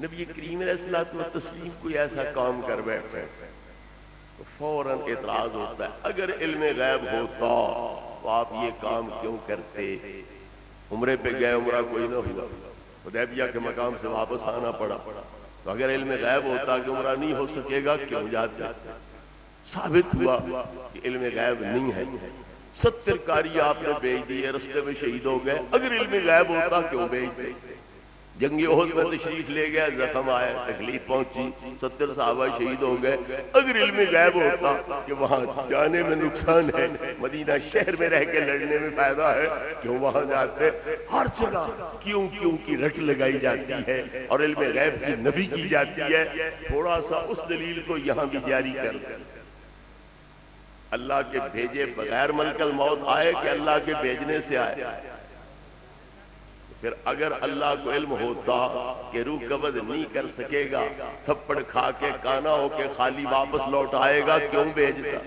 نبی کریم علیہ الصلوۃ والتسلیم کوئی ایسا کام کر بیٹھے تو فوراً اعتراض ہوتا ہے، اگر علم غیب ہوتا تو آپ یہ کام کیوں کرتے؟ عمرے پہ گئے، عمرہ کوئی نہ ہوا، حدیبیہ کے مقام سے واپس آنا پڑا، تو اگر علم غیب ہوتا کہ عمرہ نہیں ہو سکے گا کیوں جاتے؟ ثابت ہوا کہ علم غیب نہیں ہے، 70 کاری آپ نے بھیج دیے، رستے میں شہید ہو گئے، اگر علم غیب ہوتا کیوں بھیجتے؟ جنگی احد میں تشریف لے گیا، زخم آئے، تکلیف پہنچی، 70 صحابہ شہید ہو گئے، اگر علم غیب ہوتا کہ وہاں جانے میں نقصان ہے، مدینہ شہر میں رہ کے لڑنے میں فائدہ ہے، کیوں وہاں جاتے؟ ہر جگہ کیوں کیوں کی رٹ لگائی جاتی ہے اور علم غیب کی نفی کی جاتی ہے۔ تھوڑا سا اس دلیل کو یہاں بھی جاری کر دیں، اللہ کے بھیجے بغیر ملک الموت آئے کہ اللہ کے بھیجنے سے آئے؟ پھر اگر اللہ کو علم ہوتا کہ روح قبض نہیں کر سکے گا، تھپڑ کھا کے کانا ہو کے خالی واپس لوٹ آئے گا، کیوں بھیجتا؟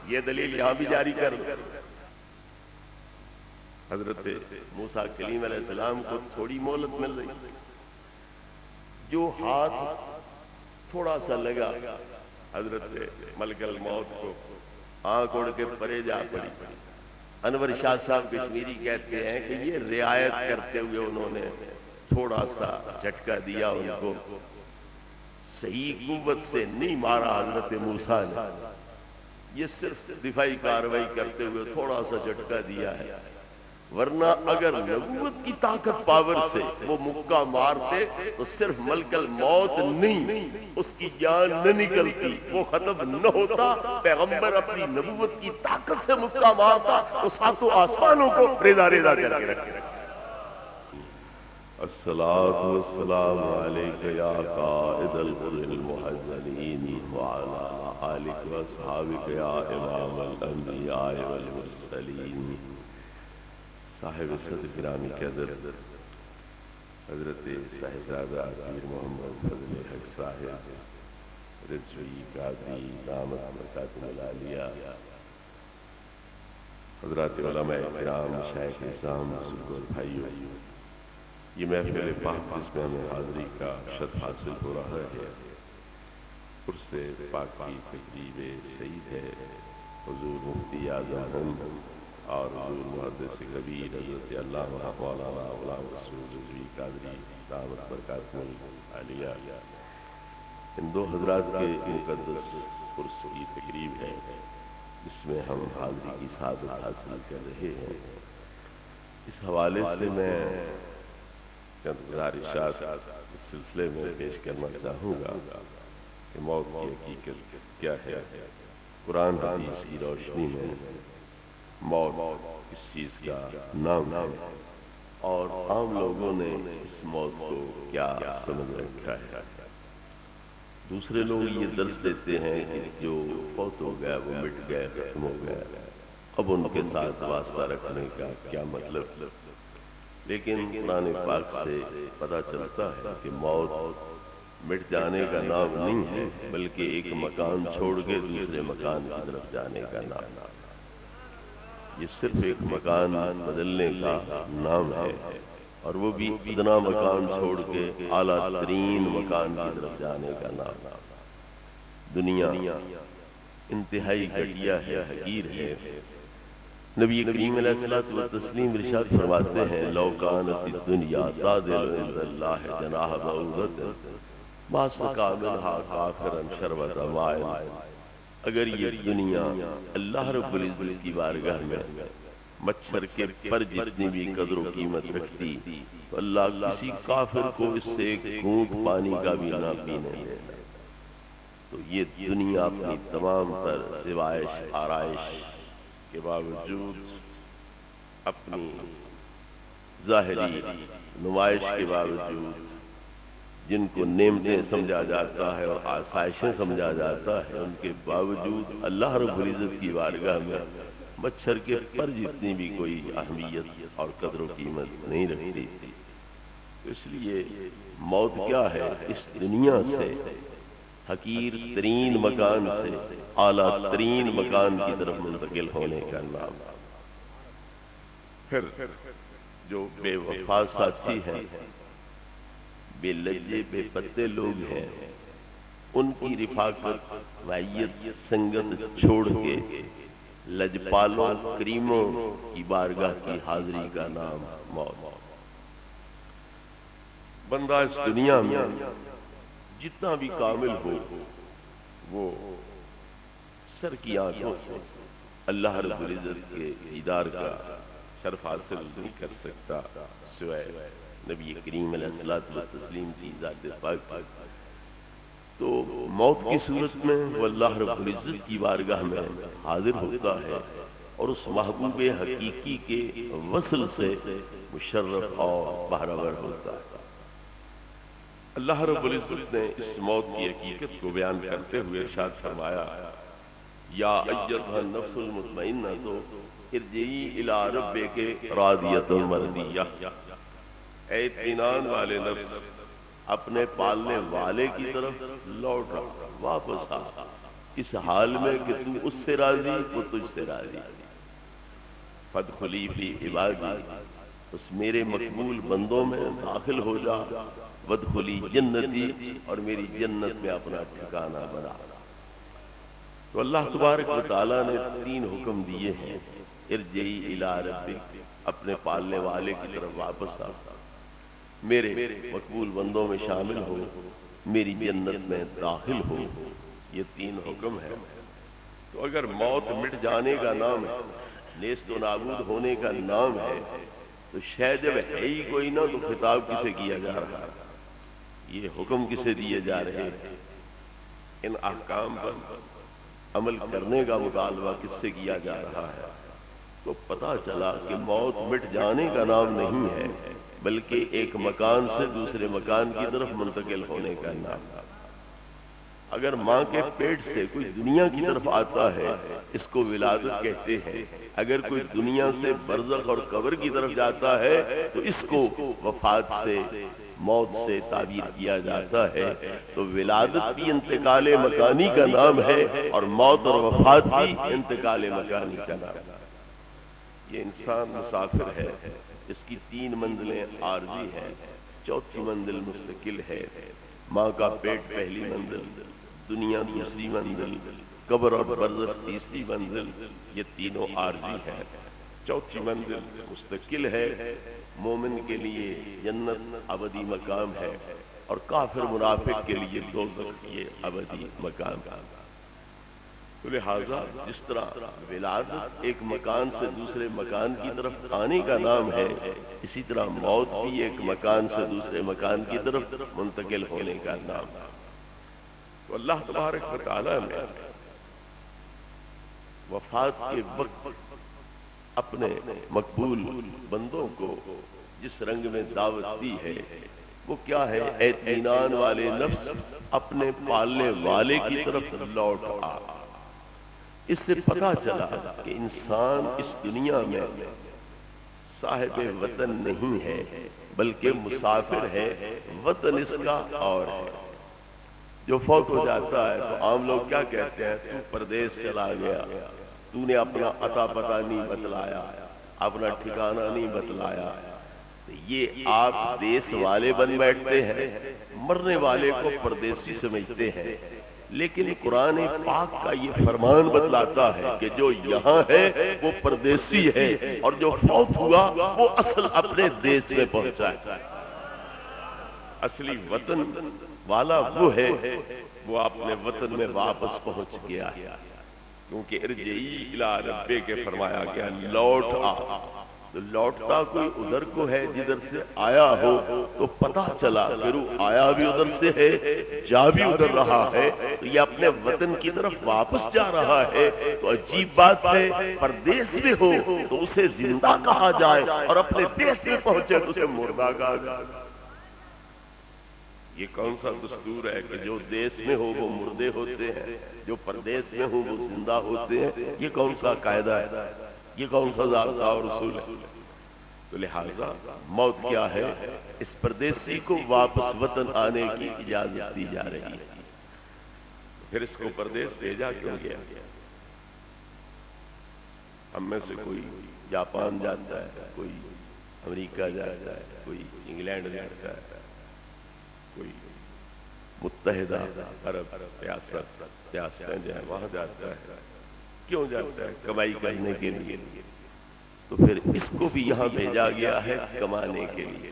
یہ دلیل یہاں بھی جاری کر دیں۔ حضرت موسیٰ کلیم علیہ السلام کو تھوڑی مہلت مل رہی، جو ہاتھ تھوڑا سا لگا حضرت ملک الموت کو، آنکھ اڑ کے پرے جا پڑی۔ انور شاہ صاحب کشمیری کہتے ہیں کہ یہ رعایت کرتے ہوئے انہوں نے تھوڑا سا جھٹکا دیا، ان کو صحیح قوت سے نہیں مارا حضرت موسیٰ نے، یہ صرف دفاعی کارروائی کرتے ہوئے تھوڑا سا جھٹکا دیا ہے، ورنہ اگر نبوت کی طاقت پاور سے وہ مکہ مارتے تو صرف ملک الموت نہیں، اس کی جان نہ نکلتی، وہ ختم نہ ہوتا، پیغمبر اپنی نبوت کی طاقت سے مکہ مارتا، وہ ساتوں آسمانوں کو ریزہ ریزہ کر کے رکھے۔ الصلاة والسلام علیک یا قائد الغر المحجلین وعلا آلک واصحابک یا امام الانبیاء والمرسلین۔ صاحب صدر گرامی قدر حضرت صاحبزادہ پیر محمد فضل حق صاحب رضوی قادری دامت برکاتہ العالیہ، حضرات علماء کرام، مشائخ نظام، بزرگوں بھائیوں، یہ محفل پاک جس میں ہمیں حاضری کا شرف حاصل ہو رہا ہے، عرس پاک کی تقریب سعید ہے۔ حضور مفتی اعظم ہند اور حضور محدث کبیر حضرت علامہ مولانا غلام رسول رضوی قادری دامت برکاتہ العالیہ، ان دو حضرات کے مقدس عرس کی تقریب ہے، جس میں ہم حاضری کی سعادت حاصل کر رہے ہیں۔ اس حوالے سے میں چند گزارشات اس سلسلے میں پیش کرنا چاہوں گا کہ موت کی حقیقت کیا ہے۔ قرآن حدیث کی روشنی میں موت اس چیز کا نام ہے، اور عام لوگوں نے اس موت کو کیا سمجھ رکھا ہے۔ دوسرے لوگ یہ درس دیتے ہیں کہ جو فوت ہو گیا وہ مٹ گئے، ختم ہو گئے، اب ان کے ساتھ واسطہ رکھنے کا کیا مطلب؟ لیکن قرآن پاک سے پتہ چلتا ہے کہ موت مٹ جانے کا نام نہیں ہے، بلکہ ایک مکان چھوڑ کے دوسرے مکان کی طرف جانے کا نام ہے۔ یہ صرف ایک مکان بدلنے کا نام ہے، اور وہ بھی ادنا مکان چھوڑ کے اعلیٰ ترین مکان کی طرف جانے کا نام ہے۔ دنیا انتہائی گھٹیا ہے، حقیر ہے۔ نبی کریم علیہ الصلوۃ والتسلیم ارشاد فرماتے ہیں، لو کانت الدنیا تعدل عند اللہ جناح بعوضۃ ما سقی منها کافرا شربۃ ماء۔ اگر یہ دنیا اللہ رب العزت کی بارگاہ میں مچھر کے پر جتنی بھی قدر و قیمت رکھتی تو اللہ کسی کافر کو اس سے ایک گھونٹ پانی کا بھی نہ پینے دیتا۔ تو یہ دنیا اپنی تمام تر زوائش آرائش کے باوجود، اپنی ظاہری نمائش کے باوجود، جن کو نعمتیں سمجھا جاتا ہے اور آسائشیں سمجھا جاتا ہے، ان کے باوجود اللہ رب العزت کی بارگاہ میں مچھر کے پر جتنی بھی کوئی اہمیت اور قدر و قیمت نہیں رکھتی۔ اس لیے موت کیا ہے؟ اس دنیا سے، حقیر ترین مکان سے اعلیٰ ترین مکان کی طرف منتقل ہونے کا نام۔ پھر جو بے وفا ساتھی ہیں بے لجے بے پتے لوگ ہیں، ان کی رفاقت معیت سنگت چھوڑ کے لجپالوں کریموں کی بارگاہ کی حاضری کا نام موت۔ بندہ اس دنیا میں جتنا بھی کامل ہو وہ سر کی آنکھوں سے اللہ رب العزت کے دیدار کا شرف حاصل نہیں کر سکتا سوائے نبی کریم علیہ الصلوۃ والتسلیم کی ذات پاک۔ تو موت کی صورت میں وہ اللہ رب العزت کی بارگاہ میں حاضر ہوتا ہے اور اس محبوب حقیقی کے وصل سے مشرف اور بہرور ہوتا ہے۔ اللہ رب العزت نے اس موت کی حقیقت کو بیان کرتے ہوئے ارشاد فرمایا، یا ایتھا النفس المطمئنہ ارجعی الی ربک راضیۃ مرضیہ، اے اطمینان والے نفس اپنے پالنے والے کی طرف لوٹ آ، واپس آ، اس حال میں کہ تو اس سے راضی وہ تجھ سے راضی۔ فادخلی فی عبادی، اس میرے مقبول بندوں میں داخل ہو جا، وادخلی جنتی، اور میری جنت میں اپنا ٹھکانہ بنا۔ تو اللہ تبارک و تعالیٰ نے 3 حکم دیے ہیں، ارجعی الی ربک، اپنے پالنے والے کی طرف واپس آ، میرے مقبول بندوں میں شامل ہو، میری جنت میں داخل ہو۔ یہ 3 حکم ہے۔ تو اگر موت مٹ جانے کا نام ہے، نیست و نابود ہونے کا نام ہے، تو شاید جب ہے ہی کوئی نہ تو خطاب کسے کیا جا رہا ہے، یہ حکم کسے دیے جا رہے ہیں، ان احکام پر عمل کرنے کا مطالبہ کس سے کیا جا رہا ہے؟ تو پتہ چلا کہ موت مٹ جانے کا نام نہیں ہے، بلکہ ایک مکان سے دوسرے مکان کی طرف منتقل ہونے کا نام ہے۔ اگر ماں کے پیٹ سے کوئی دنیا کی طرف آتا ہے، اس کو ولادت کہتے ہیں۔ اگر کوئی دنیا سے برزخ اور قبر کی طرف جاتا ہے تو اس کو وفات سے، موت سے تعبیر کیا جاتا ہے۔ تو ولادت بھی انتقال مکانی کا نام ہے اور موت اور وفات بھی انتقال مکانی کا نام ہے۔ یہ انسان مسافر ہے، اس کی 3 منزلیں عارضی ہیں، 4تھی منزل مستقل ہے۔ ماں کا پیٹ پہلی منزل، دنیا دوسری منزل، قبر اور برزخ تیسری منزل، یہ تینوں عارضی ہیں۔ 4تھی منزل مستقل ہے، مومن کے لیے جنت ابدی مقام ہے، اور کافر منافق کے لیے دوزخ یہ ابدی مقام ہے۔ تو لہٰذا جس طرح ولادت ایک مکان سے دوسرے مکان کی طرف آنے کا نام ہے، اسی طرح موت بھی ایک مکان سے دوسرے مکان کی طرف منتقل ہونے کا نام ہے۔ تو اللہ تبارک و تعالیٰ نے وفات کے وقت اپنے مقبول بندوں کو جس رنگ میں دعوت دی ہے وہ کیا ہے؟ اطمینان والے نفس اپنے پالنے والے کی طرف لوٹ آ۔ اس سے پتہ چلا کہ انسان اس دنیا میں صاحب وطن نہیں ہے بلکہ مسافر ہے، وطن اس کا اور ہے۔ جو فوت ہو جاتا ہے تو عام لوگ کیا کہتے ہیں؟ تو پردیس چلا گیا، تو نے اپنا عطا پتہ نہیں بتلایا، اپنا ٹھکانہ نہیں بتلایا۔ یہ آپ دیس والے بن بیٹھتے ہیں، مرنے والے کو پردیسی سمجھتے ہیں، لیکن قرآن پاک کا یہ فرمان بتلاتا ہے کہ جو یہاں ہے وہ پردیسی ہے، اور جو فوت ہوا وہ اصل اپنے دیس میں پہنچا ہے۔ اصلی وطن والا وہ ہے، وہ اپنے وطن میں واپس پہنچ گیا ہے، کیونکہ ارجعی الی ربک کے فرمایا گیا لوٹ آ۔ تو لوٹتا کوئی ادھر کو ہے جدھر سے آیا ہو، تو پتہ چلا کہ وہ آیا بھی ادھر سے ہے، جا بھی ادھر رہا ہے، تو یہ اپنے وطن کی طرف واپس جا رہا ہے۔ تو عجیب بات ہے، پردیس میں ہو تو اسے زندہ کہا جائے، اور اپنے دیس میں پہنچے تو اسے مردہ کہا جائے۔ یہ کون سا دستور ہے کہ جو دیس میں ہو وہ مردے ہوتے ہیں، جو پردیس میں ہو وہ زندہ ہوتے ہیں؟ یہ کون سا قاعدہ ہے؟ یہ کون سا ضابطہ اور اصول ہے؟ تو لہٰذا موت کیا ہے؟ اس پردیسی کو واپس وطن آنے کی اجازت دی جا رہی ہے۔ پھر اس کو پردیس بھیجا کیوں گیا؟ ہم میں سے کوئی جاپان جاتا ہے، کوئی امریکہ جاتا ہے، کوئی انگلینڈ جاتا ہے، کوئی متحدہ عرب ریاستیں جو ہے وہاں جاتا ہے، کیوں جاتا ہے؟ کمائی کرنے کے لیے، تو پھر اس کو بھی یہاں بھیجا گیا ہے کمانے کے لیے۔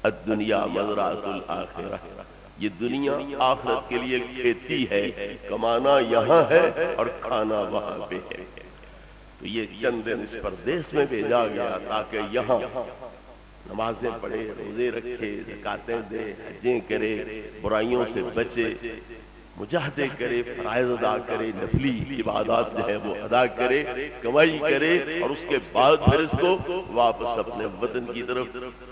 الدنیا مزرعۃ الآخرہ، یہ دنیا آخرت کے لیے کھیتی ہے، کمانا یہاں ہے اور کھانا وہاں پہ ہے۔ تو یہ چند دن اس پردیس میں بھیجا گیا تاکہ یہاں نمازیں پڑھے، روزے رکھے، زکاتیں دے، حجیں کرے، برائیوں سے بچے، مجاہدے کرے، فرائض ادا کرے، نفلی عبادات جو ہے وہ ادا کرے، کمائی کرے، اور اس کے بعد پھر اس کو واپس اپنے وطن کی طرف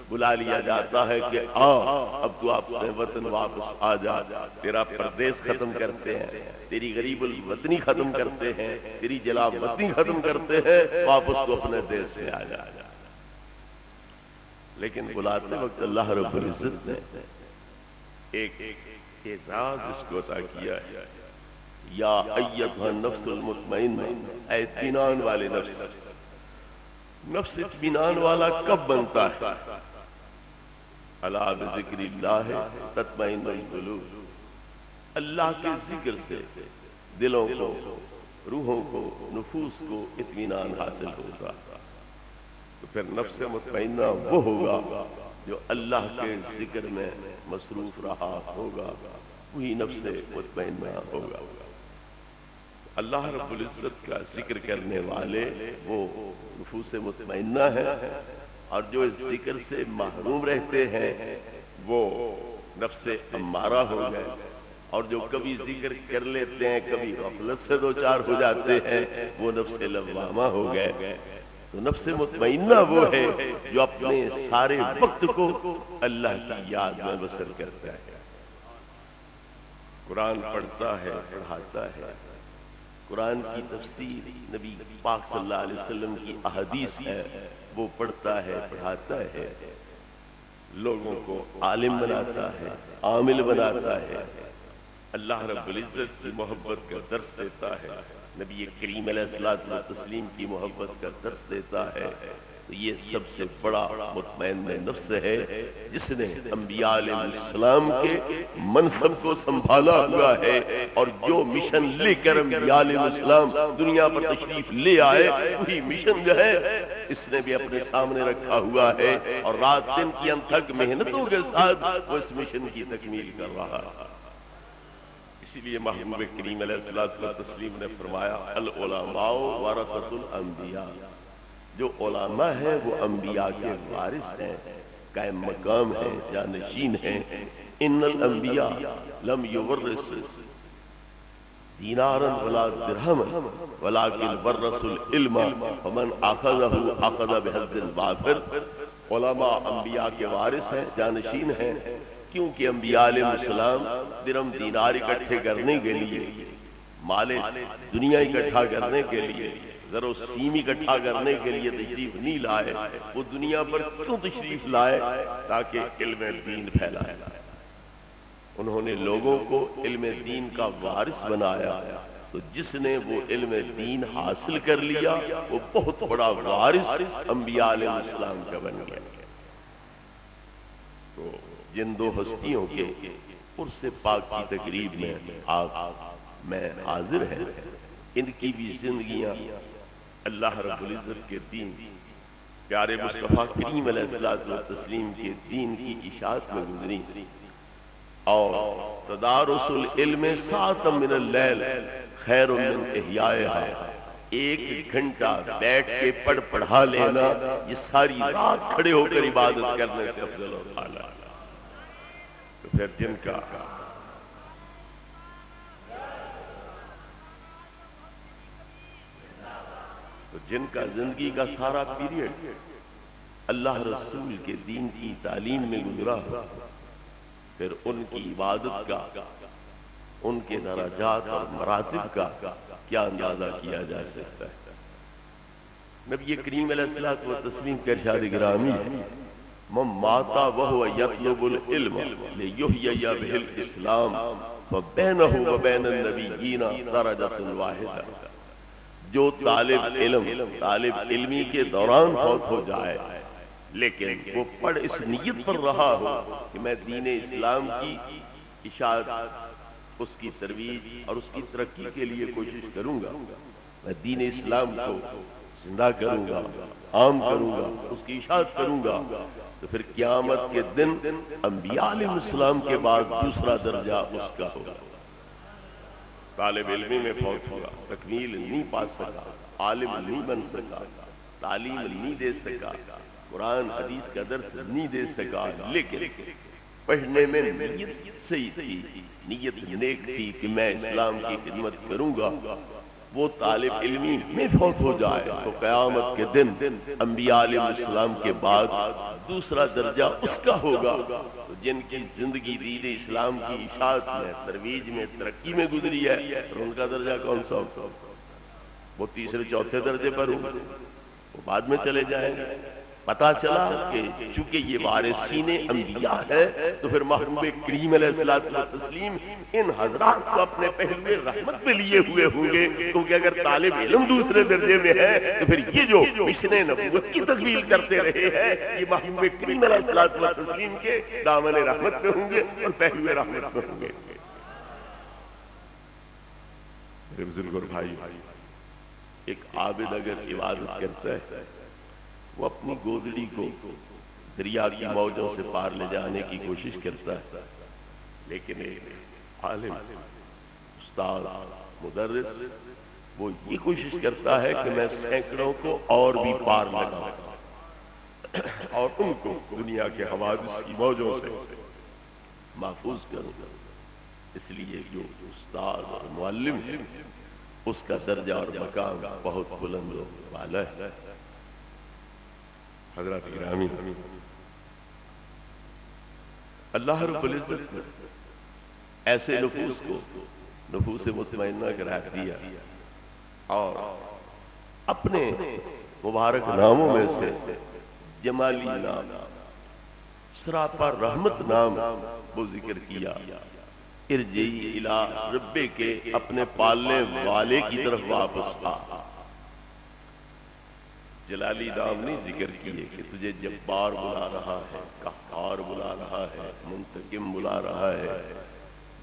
بلا لیا جاتا ہے کہ اب تو اپنے وطن واپس آ جا، تیرا پردیس ختم کرتے ہیں، تیری غریب الوطنی ختم کرتے ہیں، تیری جلا وطنی ختم کرتے ہیں، واپس تو اپنے دیس میں آ جا۔ لیکن بلاتے وقت اللہ رب العزت نے ایک اعزاز اس کو عطا کیا ہے، یا ایتھا النفس المطمئنہ، اے اطمینان والے نفس۔ نفس اطمینان والا کب بنتا ہے؟ الا بذکر اللہ تطمئن القلوب، اللہ کے ذکر سے دلوں کو، روحوں کو، نفوس کو اطمینان حاصل ہوگا۔ تو پھر نفس مطمئنہ وہ ہوگا جو اللہ کے ذکر میں مصروف رہا ہوگا، وہی نفس مطمئنہ ہوگا۔ اللہ رب العزت کا ذکر کرنے والے وہ نفوس مطمئنہ ہیں، اور جو اس ذکر سے محروم رہتے ہیں وہ نفس امارہ ہو گئے، اور جو کبھی ذکر کر لیتے ہیں کبھی غفلت سے دوچار ہو جاتے ہیں وہ نفس لوامہ ہو گئے۔ تو نفس مطمئنہ وہ ہے جو اپنے سارے وقت کو اللہ کی یاد میں بسر کرتا ہے، قرآن پڑھتا ہے، پڑھاتا ہے، قرآن کی تفسیر نبی پاک صلی اللہ علیہ وسلم کی احادیث ہے وہ پڑھتا ہے، پڑھاتا ہے، لوگوں کو عالم بناتا ہے، عامل بناتا ہے، اللہ رب العزت کی محبت کا درس دیتا ہے، نبی کریم علیہ الصلوۃ والتسلیم کی محبت کا درس دیتا ہے۔ تو یہ سب سے بڑا مطمئن نفس ہے جس نے انبیاء علیہ السلام کے منصب کو سنبھالا ہوا ہے، اور جو مشن لے کر انبیاء علیہ السلام دنیا پر تشریف لے آئے وہی مشن جو ہے اس نے بھی اپنے سامنے رکھا ہوا ہے، اور رات دن کی انتھک محنتوں کے ساتھ وہ اس مشن کی تکمیل کر رہا ہے۔ اسی لیے محبوب کریم علیہ الصلوۃ والتسلیم نے فرمایا العلماء ورثۃ الانبیاء، جو علماء ہیں وہ انبیاء کے وارث ہیں، قائم مقام ہیں، جانشین ہیں۔ ان الانبیاء لم یورثوا دینارا ولا درہما ولکن ورثوا العلم فمن اخذہ اخذ بحظ وافر۔ علماء انبیاء کے وارث ہیں، جانشین ہیں، کیونکہ انبیاء علیہ السلام درم دینار اکٹھے کرنے کے لیے، مال دنیا اکٹھا کرنے کے لیے، زر و سیم اکٹھا کرنے کے لیے تشریف نہیں لائے۔ وہ دنیا پر کیوں تشریف لائے؟ تاکہ علم دین پھیلائے۔ انہوں نے لوگوں کو علم دین کا وارث بنایا، تو جس نے وہ علم دین حاصل کر لیا وہ بہت بڑا وارث انبیاء علیہ السلام کا بن گیا۔ تو جن دو ہستیوں کے عرس پاک کی تقریب میں آپ میں حاضر ہیں، ان کی بھی زندگیاں اللہ رب العزت کے دین، پیارے مصطفیٰ کریم علیہ الصلوۃ والتسلیم کے دین کی اشاعت میں گزری، اور تدارس العلم ساعۃ من اللیل خیر من احیائها، ایک گھنٹہ بیٹھ کے پڑھا لینا یہ ساری رات کھڑے ہو کر عبادت کرنے سے افضل اور اعلیٰ۔ تو پھر جن کا زندگی کا سارا پیریڈ اللہ رسول کے دین کی تعلیم میں گزرا، پھر ان کی عبادت کا، ان کے درجات اور مراتب کا کیا اندازہ کیا جا سکتا ہے۔ نبی کریم علیہ الصلوۃ والتسلیم کا ارشاد گرامی ہے من مات وهو يطلب العلم ليحيي به الاسلام فبينه وبين النبيين درجة واحدة، جو طالب علمی کے دوران فوت ہو جائے لیکن وہ پڑھ اس نیت پر رہا ہو کہ میں دین اسلام کی اشاعت، اس کی ترویج اور اس کی ترقی کے لیے کوشش کروں گا، میں دین اسلام کو زندہ کروں گا، عام کروں گا، اس کی اشاعت کروں گا، تو پھر قیامت کے دن انبیاء علیہ السلام کے بعد دوسرا درجہ اس کا ہوگا۔ طالب علمی میں فوت ہوا، تکمیل نہیں پا سکا، عالم نہیں بن سکا، تعلیم نہیں دے سکا، قرآن حدیث کا درس نہیں دے سکا، لیکن پڑھنے میں نیت صحیح تھی، نیت نیک تھی کہ میں اسلام کی خدمت کروں گا۔ وہ طالب علمی میں فوت ہو جائے تو قیامت کے دن انبیاء علیہ السلام کے بعد دوسرا درجہ اس کا ہوگا۔ تو جن کی زندگی دین اسلام کی اشاعت میں، ترویج میں، ترقی میں گزری ہے، اور ان کا درجہ کون سا ہوگا؟ وہ تیسرے چوتھے درجے پر ہوں، وہ بعد میں چلے جائیں گے۔ پتا چلا کہ چونکہ یہ وارثین انبیاء ہے تو پھر محبوب کریم علیہ الصلوۃ والتسلیم ان حضرات کو اپنے پہلوئے رحمت میں لیے ہوئے ہوں گے، کیونکہ اگر طالب علم دوسرے درجے میں ہے تو پھر یہ جو مشن نبوت کی تکمیل کرتے رہے ہیں یہ محبوب کریم علیہ الصلوۃ والتسلیم کے دامن رحمت میں ہوں گے اور پہلوئے رحمت میں ہوں گے۔ میرے بزرگ اور بھائی، ایک عابد اگر عبادت کرتا ہے وہ اپنی گودڑی کو دریا کی موجوں سے پار لے جانے کی کوشش کرتا ہے، لیکن ایک عالم، استاد، مدرس وہ یہ کوشش کرتا ہے کہ میں سینکڑوں کو اور بھی پار لگاؤں اور ان کو دنیا کے حوادث کی موجوں سے محفوظ کروں۔ اس لیے جو استاد اور معلم ہے اس کا درجہ اور مقام بہت بلند و بالا ہے۔ حضرات گرامی، اللہ رب العزت نے ایسے نفوس کو نفوس مطمئنہ قرار دیا اور اپنے مبارک ناموں میں سے جمالی نام، سراپا رحمت نام وہ ذکر کیا، ارجعی الی ربک کے اپنے پالنے والے کی طرف واپس آ۔ جلالی نام نہیں ذکر کیے کہ تجھے جبار بلا رہا ہے، قہار بلا رہا ہے، منتقم بلا رہا ہے،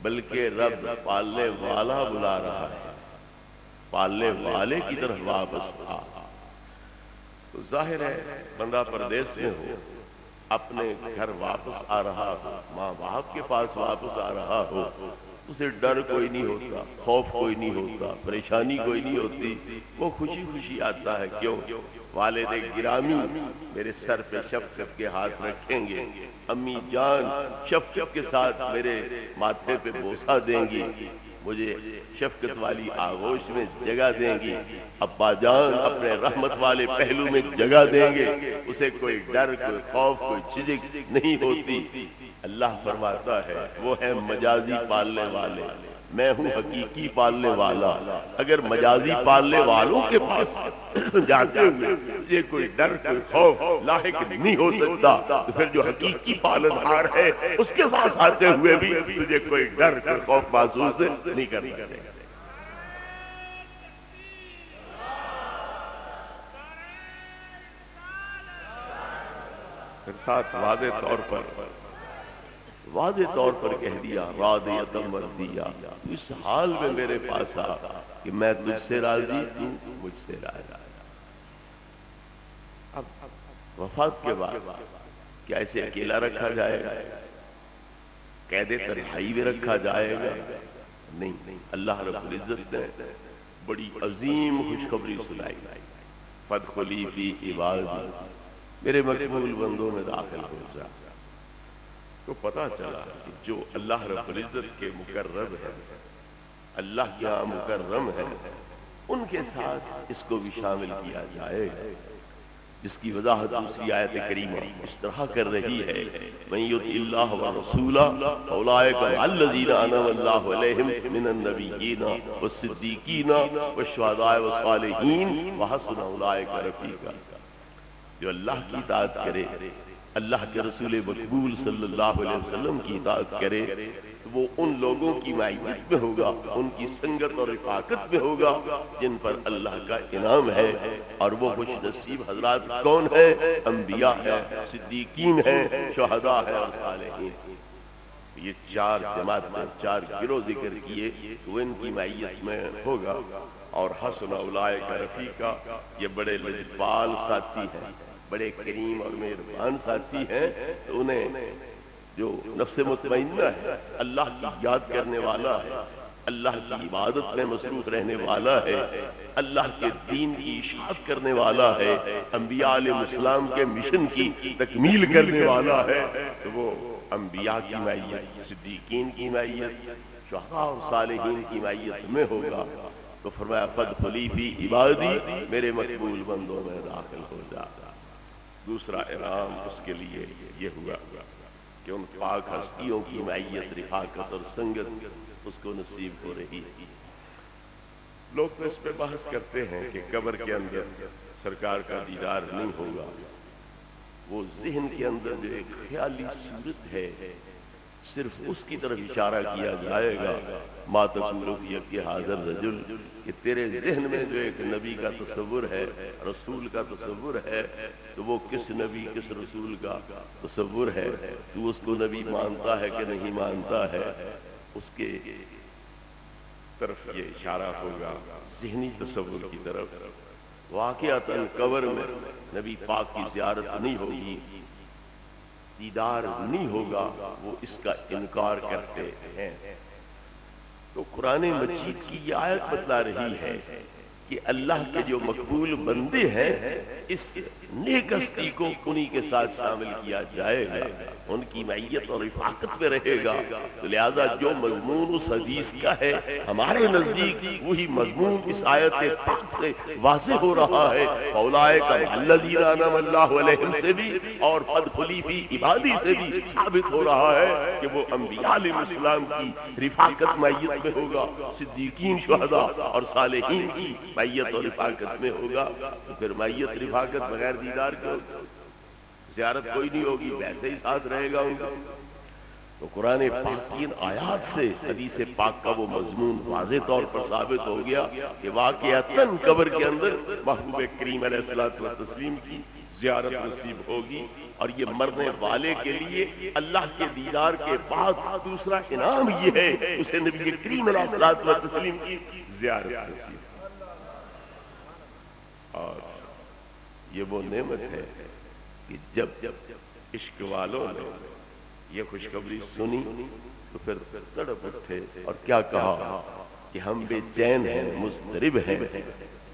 بلکہ رب پالنے والا بلا رہا ہے، پالنے والے کی طرف واپس آ۔ تو ظاہر ہے بندہ پردیس میں ہو، اپنے گھر واپس آ رہا ہو، ماں باپ کے پاس واپس آ رہا ہو، اسے ڈر کوئی نہیں ہوتا، خوف کوئی نہیں ہوتا، پریشانی کوئی نہیں ہوتی، وہ خوشی خوشی آتا ہے۔ کیوں؟ والد گرامی میرے سر پہ شفقت کے ہاتھ رکھیں گے، امی جان شفقت کے ساتھ میرے ماتھے پہ بوسہ دیں گی، مجھے شفقت والی آغوش میں جگہ دیں گی، ابا جان اپنے رحمت والے پہلو میں جگہ دیں گے، اسے کوئی ڈر، کوئی خوف، کوئی جھجک نہیں ہوتی۔ اللہ فرماتا ہے وہ ہے مجازی پالنے والے، میں ہوں حقیقی پالنے والا۔ اگر مجازی پالنے والوں کے پاس جاتے ہوئے یہ کوئی ڈر، کوئی خوف لاحق نہیں ہو سکتا تو پھر جو حقیقی پالنہار ہے اس کے پاس آتے ہوئے بھی تجھے کوئی ڈر، کوئی خوف محسوس نہیں کرنا چاہیے۔ پھر ساتھ واضح طور پر کہہ دیا، راضیۃ مرضیہ، تو اس حال میں میرے پاس آ کہ میں تجھ سے راضی، تو مجھ سے راضی۔ اب وفات کے بعد کیا اسے اکیلا رکھا جائے گا؟ قید تنہائی میں رکھا جائے گا؟ نہیں، اللہ رب العزت نے بڑی عظیم خوشخبری سنائی، فادخلی فی عبادی، میرے مقبول بندوں میں داخل ہو جا۔ تو پتا چلا کہ جو اللہ رب العزت کے مقرب ہے، اللہ کے ہاں مکرم ہے، ان کے ساتھ اس کو بھی شامل کیا جائے گا، جس کی وضاحت دوسری آیت کریمہ اس طرح کر رہی ہے، من یطع اللہ ورسولہ فاولئک مع الذین انعم اللہ علیہم من النبیین والصدیقین والشہداء والصالحین وحسن اولئک رفیقا۔ جو اللہ کی اطاعت کرے، اللہ کے رسول مقبول صلی اللہ علیہ وسلم کی اطاعت کرے، وہ ان لوگوں کی معیت میں ہوگا، ان کی سنگت اور رفاقت میں ہوگا جن پر اللہ کا انعام ہے۔ اور وہ خوش نصیب حضرات کون ہیں؟ انبیاء ہیں، صدیقین ہیں، شہداء ہیں اور صالحین۔ یہ چار جماعتیں، چار گروہ ذکر کیے، وہ ان کی معیت میں ہوگا۔ اور حسن اولئک رفیقا، یہ بڑے لجپال ساتھی ہیں، بڑے کریم اور مہربان ساتھی ہیں۔ تو انہیں جو نفس مطمئنہ ہے، اللہ کی یاد کرنے والا ہے، اللہ کی عبادت میں مصروف رہنے والا ہے، اللہ کے دین کی اشاعت کرنے والا ہے، انبیاء علیہ السلام کے مشن کی تکمیل کرنے والا ہے، تو وہ انبیاء کی معیت، صدیقین کی معیت، شہداء اور صالحین کی معیت میں ہوگا۔ تو فرمایا فادخلی فی عبادی، میرے مقبول بندوں میں داخل ہو جا۔ دوسرا انعام اس کے لیے یہ ہوا کہ ان پاک ہستیوں کی معیت، رفاقت اور سنگت اس کو نصیب ہو رہی۔ لوگ تو اس پہ بحث کرتے ہیں کہ قبر کے اندر سرکار کا دیدار نہیں ہوگا۔ وہ ذہن کے اندر جو ایک خیالی صورت ہے، صرف اس کی طرف اشارہ کیا جائے گا، ما تقول فی کہ حاضر رجل، کہ تیرے ذہن میں جو ایک نبی کا تصور ہے، رسول کا تصور ہے، تو وہ کس نبی کس رسول کا تصور ہے، تو اس کو نبی مانتا ہے کہ نہیں مانتا ہے، اس کے طرف یہ اشارہ ہوگا، ذہنی تصور کی طرف۔ واقعتاً قبر میں نبی پاک کی زیارت نہیں ہوگی، دیدار نہیں ہوگا، وہ اس کا انکار کرتے ہیں۔ تو قرآن مجید کی یہ آیت بتلا رہی ہے کہ اللہ کے جو مقبول بندے ہیں، اس نیک ہستی کو انہی کے ساتھ شامل کیا جائے گا، ان کی معیت اور رفاقت میں رہے گا۔ تو لہذا جو مضمون اس حدیث کا ہے، ہمارے نزدیک وہی مضمون اس آیت پاک سے واضح ہو رہا ہے۔ فَأُولَٰئِکَ مَعَ الَّذِينَ أَنْعَمَ اللَّهُ عَلَيْهِمْ سے بھی، اور فَادْخُلِي فِي عِبَادِي سے بھی ثابت ہو رہا ہے کہ وہ انبیاء علیہ السلام کی رفاقت معیت میں ہوگا، صدیقین، شہداء اور صالحین کی معیت اور رفاقت میں ہوگا۔ تو پھر معیت رفاقت بغیر دیدار کے ہوگا، زیارت کوئی نہیں ہوگی، ویسے ہی ساتھ رہے گا ان کا۔ تو قرآن پاک کی ان آیات سے حدیث پاک کا وہ مضمون واضح طور پر ثابت ہو گیا کہ واقعتاً قبر کے اندر محبوب کریم علیہ الصلوۃ والتسلیم کی زیارت نصیب ہوگی۔ اور یہ مرنے والے کے لیے اللہ کے دیدار کے بعد دوسرا انعام یہ ہے، اسے نبی کریم علیہ الصلوۃ والتسلیم کی زیارت نصیب۔ اور یہ وہ نعمت ہے کہ جب عشق والوں نے یہ خوشخبری سنی تو پھر تڑپ اٹھے اور کیا کہا کہ ہم بے چین ہیں، مضطرب ہیں،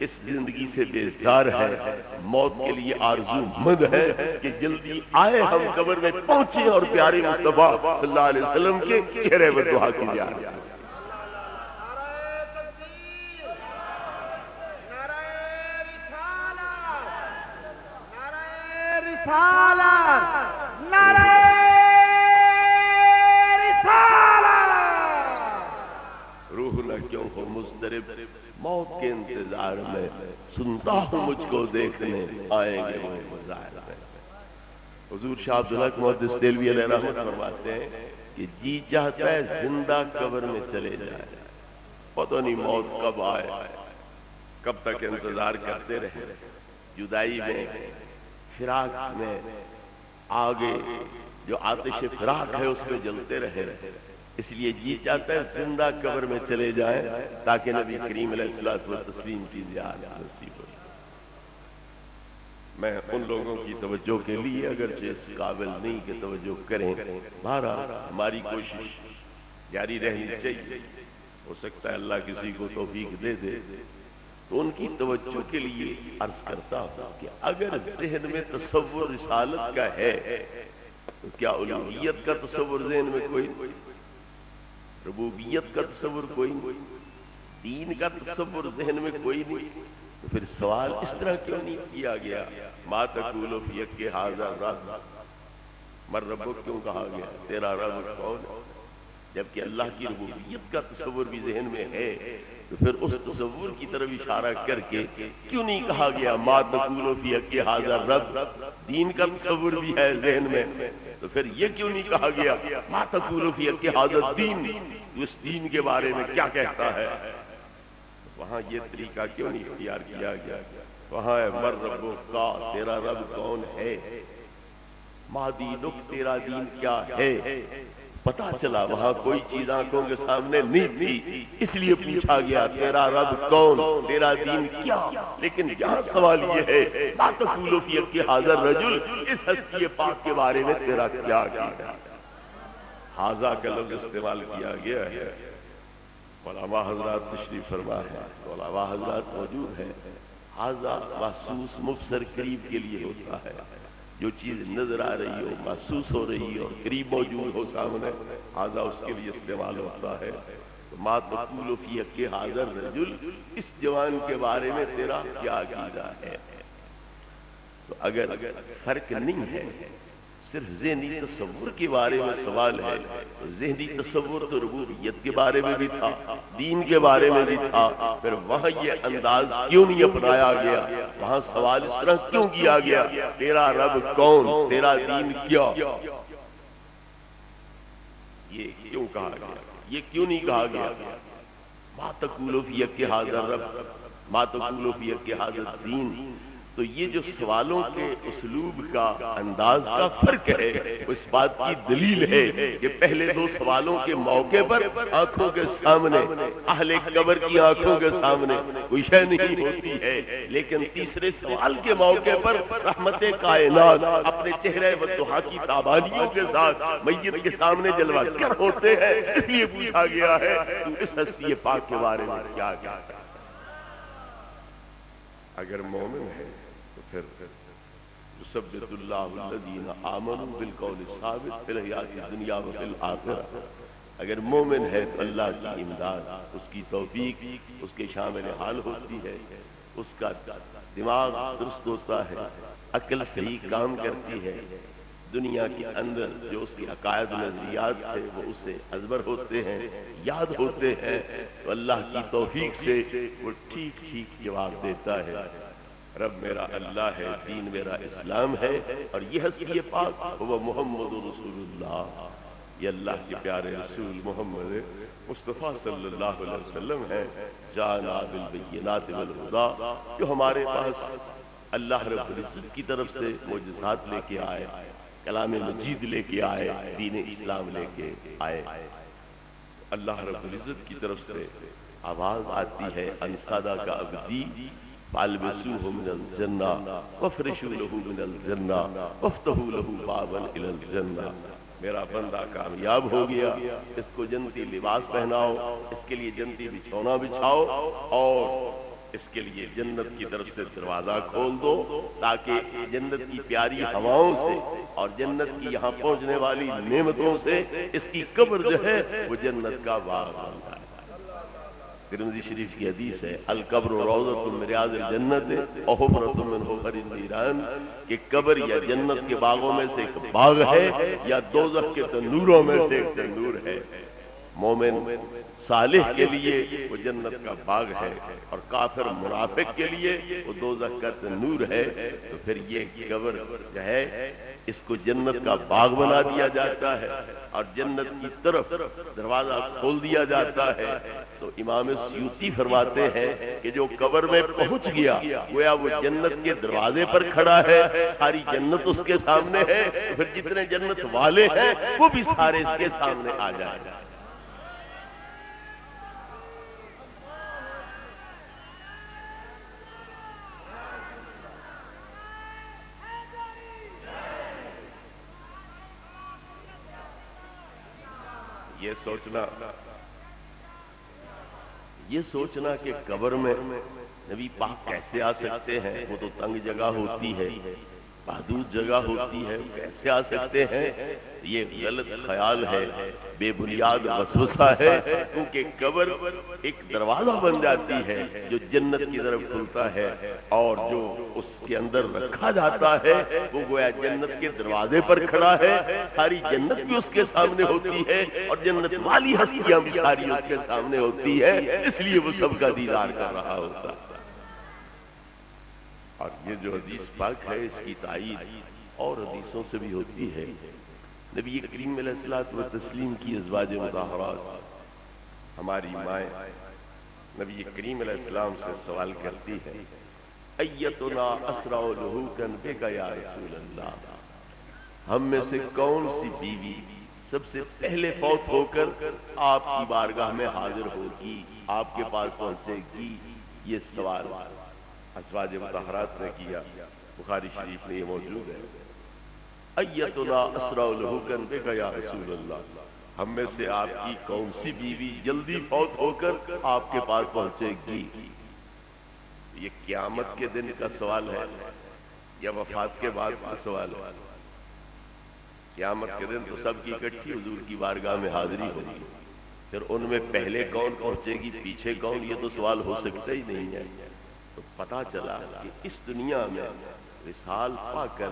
اس زندگی سے بیزار ہیں، موت کے لیے آرزو مند ہے کہ جلدی آئے ہم قبر میں پہنچے اور پیارے مصطفیٰ صلی اللہ علیہ وسلم کے چہرے والضحیٰ کی زیارت۔ روح نہ کیوں ہو مضطرب، موت کے انتظار میں، سنتا ہوں مجھ کو دیکھنے آئیں گے وہ مزار میں۔ حضور شاہ عبدالحق محدث دہلوی علیہ رحمت فرماتے ہیں کہ جی چاہتا ہے زندہ قبر میں چلے جائے، پتہ نہیں موت کب آئے، کب تک انتظار کرتے رہے، جدائی میں، فراق میں، آگے جو آتش فراق ہے اس میں جلتے رہے۔ اس لیے جی چاہتا ہے زندہ قبر میں چلے جائیں تاکہ نبی کریم علیہ الصلوۃ والتسلیم کی زیارت نصیب ہو۔ میں ان لوگوں کی توجہ کے لیے اگرچہ اس قابل نہیں کہ توجہ کریں، بہرحال ہماری کوشش جاری رہنی چاہیے، ہو سکتا ہے اللہ کسی کو توفیق دے دے۔ تو ان کی توجہ کے لیے عرض کرتا ہوں کہ اگر ذہن میں تصور رسالت کا ہے تو کیا الوہیت کا تصور ذہن میں کوئی نہیں؟ ربوبیت کا تصور کوئی نہیں؟ دین کا تصور ذہن میں کوئی نہیں؟ تو پھر سوال اس طرح کیوں نہیں کیا گیا ما تقول فی کہ ھذا رب، مر ربک کیوں کہا گیا؟ تیرا رب کون ہے؟ جبکہ اللہ کی ربوبیت کا تصور بھی ذہن میں ہے تو پھر اس تصور کی طرف اشارہ کر کے کیوں نہیں کہا گیا ما تقول فی حق ھذا الرب؟ دین کا تصور بھی ہے ذہن میں تو پھر یہ کیوں نہیں کہا گیا ما تقول فی حق ھذا الدین؟ تو اس دین کے بارے میں کیا کہتا ہے؟ وہاں یہ طریقہ کیوں نہیں اختیار کیا گیا؟ وہاں ہے مر ربک کا، تیرا رب کون ہے؟ ما دینک، تیرا دین کیا ہے؟ پتا چلا وہاں کوئی چیز آنکھوں کے سامنے نہیں تھی، اس لیے پوچھا گیا تیرا رب کون، تیرا دین کیا؟ لیکن یہاں سوال یہ ہے لا تقول فی حق ھذا الرجل، اس ہستی پاک کے بارے میں تیرا کیا عقیدہ ہے؟ ھذا کا لفظ استعمال کیا گیا ہے، علماء حضرات تشریف فرما ہے، علماء حضرات موجود ہیں۔ ھذا محسوس مبصر قریب کے لیے ہوتا ہے، جو چیز نظر آ رہی ہو، محسوس ہو رہی ہو، قریب موجود ہو سامنے، ھذا اس کے لیے استعمال ہوتا ہے۔ ما تقول فی حق ھذا الرجل، اس جوان کے بارے میں تیرا کیا عقیدہ ہے؟ تو اگر فرق نہیں ہے، صرف ذہنی تصور کے بارے میں سوال ہے، ذہنی تصور تو ربوبیت کے بارے میں بھی تھا، دین کے بارے میں بھی تھا، پھر وہاں یہ انداز کیوں نہیں اپنایا گیا؟ وہاں سوال اس طرح کیوں کیا گیا تیرا رب کون، تیرا دین کیا؟ یہ کیوں کہا گیا؟ یہ کیوں نہیں کہا گیا ما تقول فی حق ھذا الرب، ما تقول فی حق ھذا الدین؟ تو یہ جو سوالوں کے اسلوب کا انداز کا فرق ہے، اس بات کی دلیل ہے کہ پہلے دو سوالوں کے موقع پر آنکھوں کے سامنے، اہل قبر کی آنکھوں کے سامنے کوئی شے نہیں ہوتی ہے، لیکن تیسرے سوال کے موقع پر رحمت کائنات اپنے چہرے والضحیٰ کی تابانیوں کے ساتھ میت کے سامنے جلوہ گر ہوتے ہیں، اس لیے پوچھا گیا ہے تو اس ہستی پاک کے بارے میں کیا کہتا ہے؟ اگر مومن ہے تو پھر یثبت اللہ الذین آمنوا بالقول الثابت فی الحیاۃ الدنیا وفی الآخرہ، اگر مومن ہے تو اللہ کی امداد، اس کی توفیق اس کے شامل حال ہوتی ہے، اس کا دماغ درست ہوتا ہے، عقل صحیح کام کرتی ہے، دنیا کے اندر جو اس کے عقائد نظریات تھے وہ اسے ازبر ہوتے ہیں، یاد ہوتے ہیں، تو اللہ کی توفیق سے وہ ٹھیک ٹھیک جواب دیتا ہے، رب میرا اللہ ہے، دین میرا اسلام ہے، اور یہ ہستی پاک وہ محمد رسول اللہ، یہ اللہ کے پیارے رسول محمد مصطفیٰ صلی اللہ علیہ وسلم ہے، جانا بالبینات والہدی، جو ہمارے پاس اللہ رب العزت کی طرف سے معجزات لے کے آئے، کلام مجید لے کے آئے، دین اسلام لے کے آئے۔ اللہ رب العزت کی طرف سے آواز آتی ہے انسادہ کا عبدی فالبسوہ من الجنہ وفرشوا لہ من الجنہ وفتحوا لہ بابا الی الجنہ، میرا بندہ کامیاب ہو گیا، اس کو جنتی لباس پہناؤ، اس کے لیے جنتی بچھونا بچھاؤ، اور اس کے لیے جنت کی طرف سے دروازہ کھول دو، تاکہ جنت کی پیاری ہواؤں سے اور جنت کی یہاں پہنچنے والی نعمتوں سے اس کی قبر جو ہے وہ جنت کا باغ بن جائے۔ ترمذی شریف کی حدیث ہے القبر روضۃ من ریاض الجنت و حفرۃ من حفر النیران، کہ قبر یا جنت کے باغوں میں سے ایک باغ ہے یا دوزخ کے تنوروں میں سے ایک تنور ہے۔ مومن صالح کے لیے وہ جنت کا باغ ہے، اور کافر منافق کے لیے وہ دوزخ کا تنور ہے۔ تو پھر یہ قبر جو ہے اس کو جنت کا باغ بنا دیا جاتا ہے، اور جنت کی طرف دروازہ کھول دیا جاتا ہے۔ تو امام سیوطی فرماتے ہیں کہ جو قبر میں پہنچ گیا گویا وہ جنت کے دروازے پر کھڑا ہے، ساری جنت اس کے سامنے ہے، پھر جتنے جنت والے ہیں وہ بھی سارے اس کے سامنے آ جائیں گے۔ یہ سوچنا کہ قبر میں نبی پاک کیسے آ سکتے ہیں، وہ تو تنگ جگہ ہوتی ہے، محدود جگہ ہوتی ہے، کیسے آ سکتے ہیں؟ یہ غلط خیال ہے، بے بنیاد وسوسہ ہے، کیونکہ قبر ایک دروازہ بن جاتی ہے جو جنت کی طرف کھلتا ہے، اور جو اس کے اندر رکھا جاتا ہے وہ گویا جنت کے دروازے پر کھڑا ہے، ساری جنت بھی اس کے سامنے ہوتی ہے اور جنت والی ہستیاں بھی ساری اس کے سامنے ہوتی ہے، اس لیے وہ سب کا دیدار کر رہا ہوتا ہے۔ اور یہ جو حدیث پاک ہے اس کی تائید اور حدیثوں سے بھی ہوتی ہے۔ نبی کریم علیہ الصلوۃ والتسلیم کی ازواج مطہرات، ہماری مائیں نبی کریم علیہ السلام سے سوال کرتی ہے، ایتنا اسرع لحوقا بک یا رسول اللہ، ہم میں سے کون سی بیوی سب سے پہلے فوت ہو کر آپ کی بارگاہ میں حاضر ہوگی، آپ کے پاس پہنچے گی؟ یہ سوال ازواج مطہرات نے کیا، بخاری شریف میں یہ موجود ہے۔ ایتنا اسرع لحوقا بک یا رسول اللہ، ہم میں سے آپ کی کون سی بیوی جلدی فوت ہو کر آپ کے پاس پہنچے گی؟ یہ قیامت کے دن کا سوال ہے یا وفات کے بعد کا سوال ہے؟ قیامت کے دن تو سب کی اکٹھی حضور کی بارگاہ میں حاضری ہوگی، پھر ان میں پہلے کون پہنچے گی پیچھے کون، یہ تو سوال ہو سکتا ہی نہیں ہے۔ تو پتا چلا کہ اس دنیا میں وصال پا کر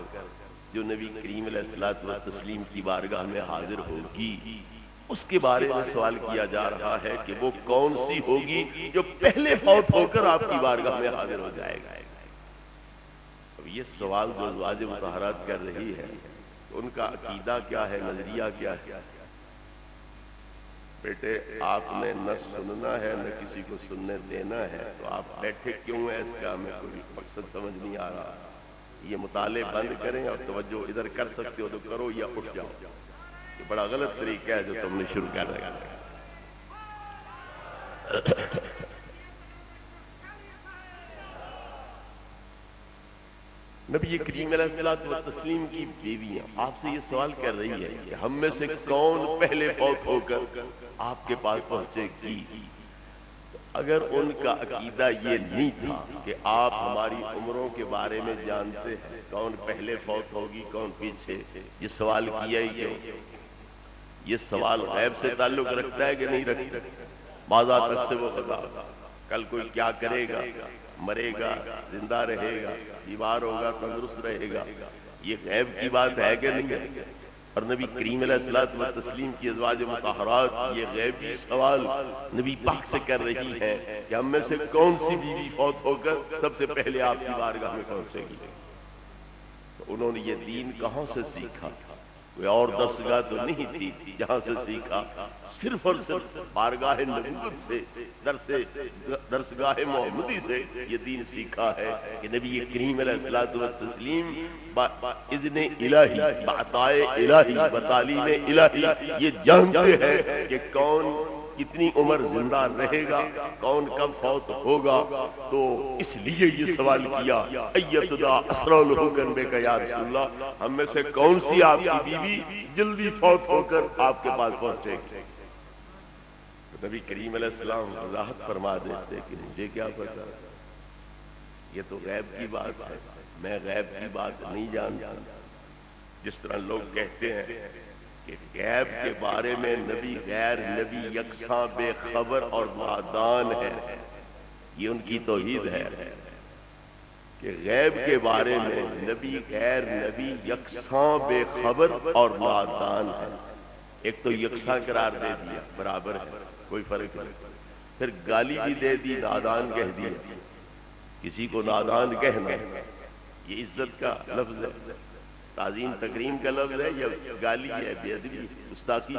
جو نبی کریم علیہ الصلوۃ والتسلیم کی بارگاہ میں حاضر ہوگی، اس کے بارے میں سوال کیا جا رہا ہے کہ وہ کون سی ہوگی جو پہلے فوت ہو کر آپ کی بارگاہ میں حاضر ہو جائے گا۔ اب یہ سوال جو ازواج مطہرات کر رہی ہے، ان کا عقیدہ کیا ہے، نظریہ کیا ہے؟ بیٹے آپ نے نہ سننا ہے نہ کسی کو سننے دینا ہے، تو آپ بیٹھے کیوں ہیں؟ اس کا ہمیں کوئی مقصد سمجھ نہیں آ رہا۔ یہ مطالعے بند کریں اور توجہ ادھر کر سکتے ہو تو کرو یا اٹھ جاؤ۔ یہ بڑا غلط طریقہ ہے جو تم نے شروع کر رہا ہے۔ نبی کریم علیہ الصلوۃ والتسلیم کی بیویاں آپ سے یہ سوال کر رہی ہے کہ ہم میں سے کون پہلے فوت ہو کر آپ کے پاس پہنچے گی؟ اگر ان کا عقیدہ یہ نہیں تھا کہ آپ ہماری عمروں کے بارے میں جانتے ہیں، کون پہلے فوت ہوگی کون پیچھے، یہ سوال کیا ہی کیوں؟ یہ سوال غیب سے تعلق رکھتا ہے کہ نہیں رکھتا؟ ماذا تک سے وہ خدا، کل کوئی کیا کرے گا، مرے گا، زندہ رہے گا، بیمار ہوگا، تندرست رہے گا، یہ غیب کی بات ہے کہ نہیں ہے؟ اور نبی کریم علیہ الصلوۃ والتسلیم کی ازواج مطہرات یہ غیبی سوال نبی پاک سے کر رہی ہیں کہ ہم میں سے کون سی بیوی فوت ہو کر سب سے پہلے آپ کی بارگاہ میں پہنچے گی؟ تو انہوں نے یہ دین کہاں سے سیکھا؟ کوئی اور درسگاہ تو نہیں تھی جہاں سے سیکھا، صرف اور صرف بارگاہ نبوت سے، درسگاہ محمدی سے یہ دین سیکھا ہے کہ نبی کریم علیہ الصلوۃ والتسلیم باذن الہی، بعطائے الہی، بتعلیم الہی یہ جانتے ہیں کہ کون کتنی عمر زندہ رہے گا، کون کب فوت ہوگا۔ تو اس لیے یہ سوال کیا، ایتنا اسرع لحوقا بک یا رسول اللہ، ہم میں سے کون سی آپ کی بیوی جلدی فوت ہو کر آپ کے پاس پہنچے گی؟ نبی کریم علیہ السلام وضاحت فرما دیتے کہ مجھے کیا پتا، یہ تو غیب کی بات ہے، میں غیب کی بات نہیں جانتا۔ جس طرح لوگ کہتے ہیں کہ غیب کے بارے میں نبی غیر نبی یکساں بے خبر اور نادان ہے، یہ ان کی توحید ہے کہ غیب کے بارے میں نبی غیر نبی یکساں بے خبر اور نادان ہے۔ ایک تو یکساں قرار دے دیا، برابر ہے، کوئی فرق نہیں، پھر گالی بھی دے دی، نادان کہہ دیا۔ کسی کو نادان کہنا یہ عزت کا لفظ ہے، تعظیم تکریم کا لفظ ہے، یا گالی ہے، بے ادبی، گستاخی؟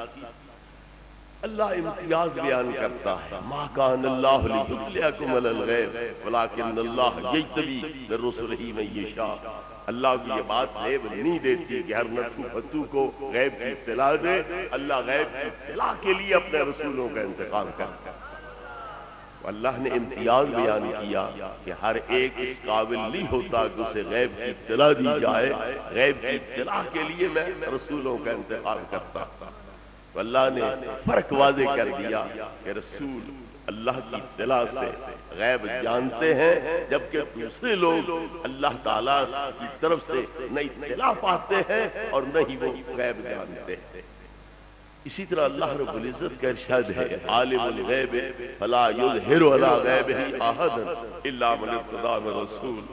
اللہ امتیاز بیان کرتا ہے، ما کان اللہ لیطلعکم علی الغیب ولکن اللہ یجتبی من رسلہ من یشاء۔ اللہ کی یہ بات غیب نہیں دیتی کہ ہر نتھو پھتو کو غیب کی اطلاع دے، اللہ غیب کی اطلاع کے لیے اپنے رسولوں کا انتخاب کرتا ہے۔ اللہ نے امتیاز بیان کیا کہ ہر ایک اس قابل نہیں ہوتا کہ اسے غیب کی اطلاع دی جائے، غیب کی اطلاع کے لیے میں رسولوں کا انتخاب کرتا۔ تو اللہ نے فرق واضح کر دیا کہ رسول اللہ کی اطلاع سے غیب جانتے ہیں، جبکہ دوسرے لوگ اللہ تعالیٰ کی طرف سے نہ اطلاع پاتے ہیں اور نہ ہی وہ غیب جانتے ہیں۔ اسی طرح اللہ رب العزت کا ارشاد ہے عالم الغیب فلا یظہر علی غیبہ احدا الا من ارتضی من رسول،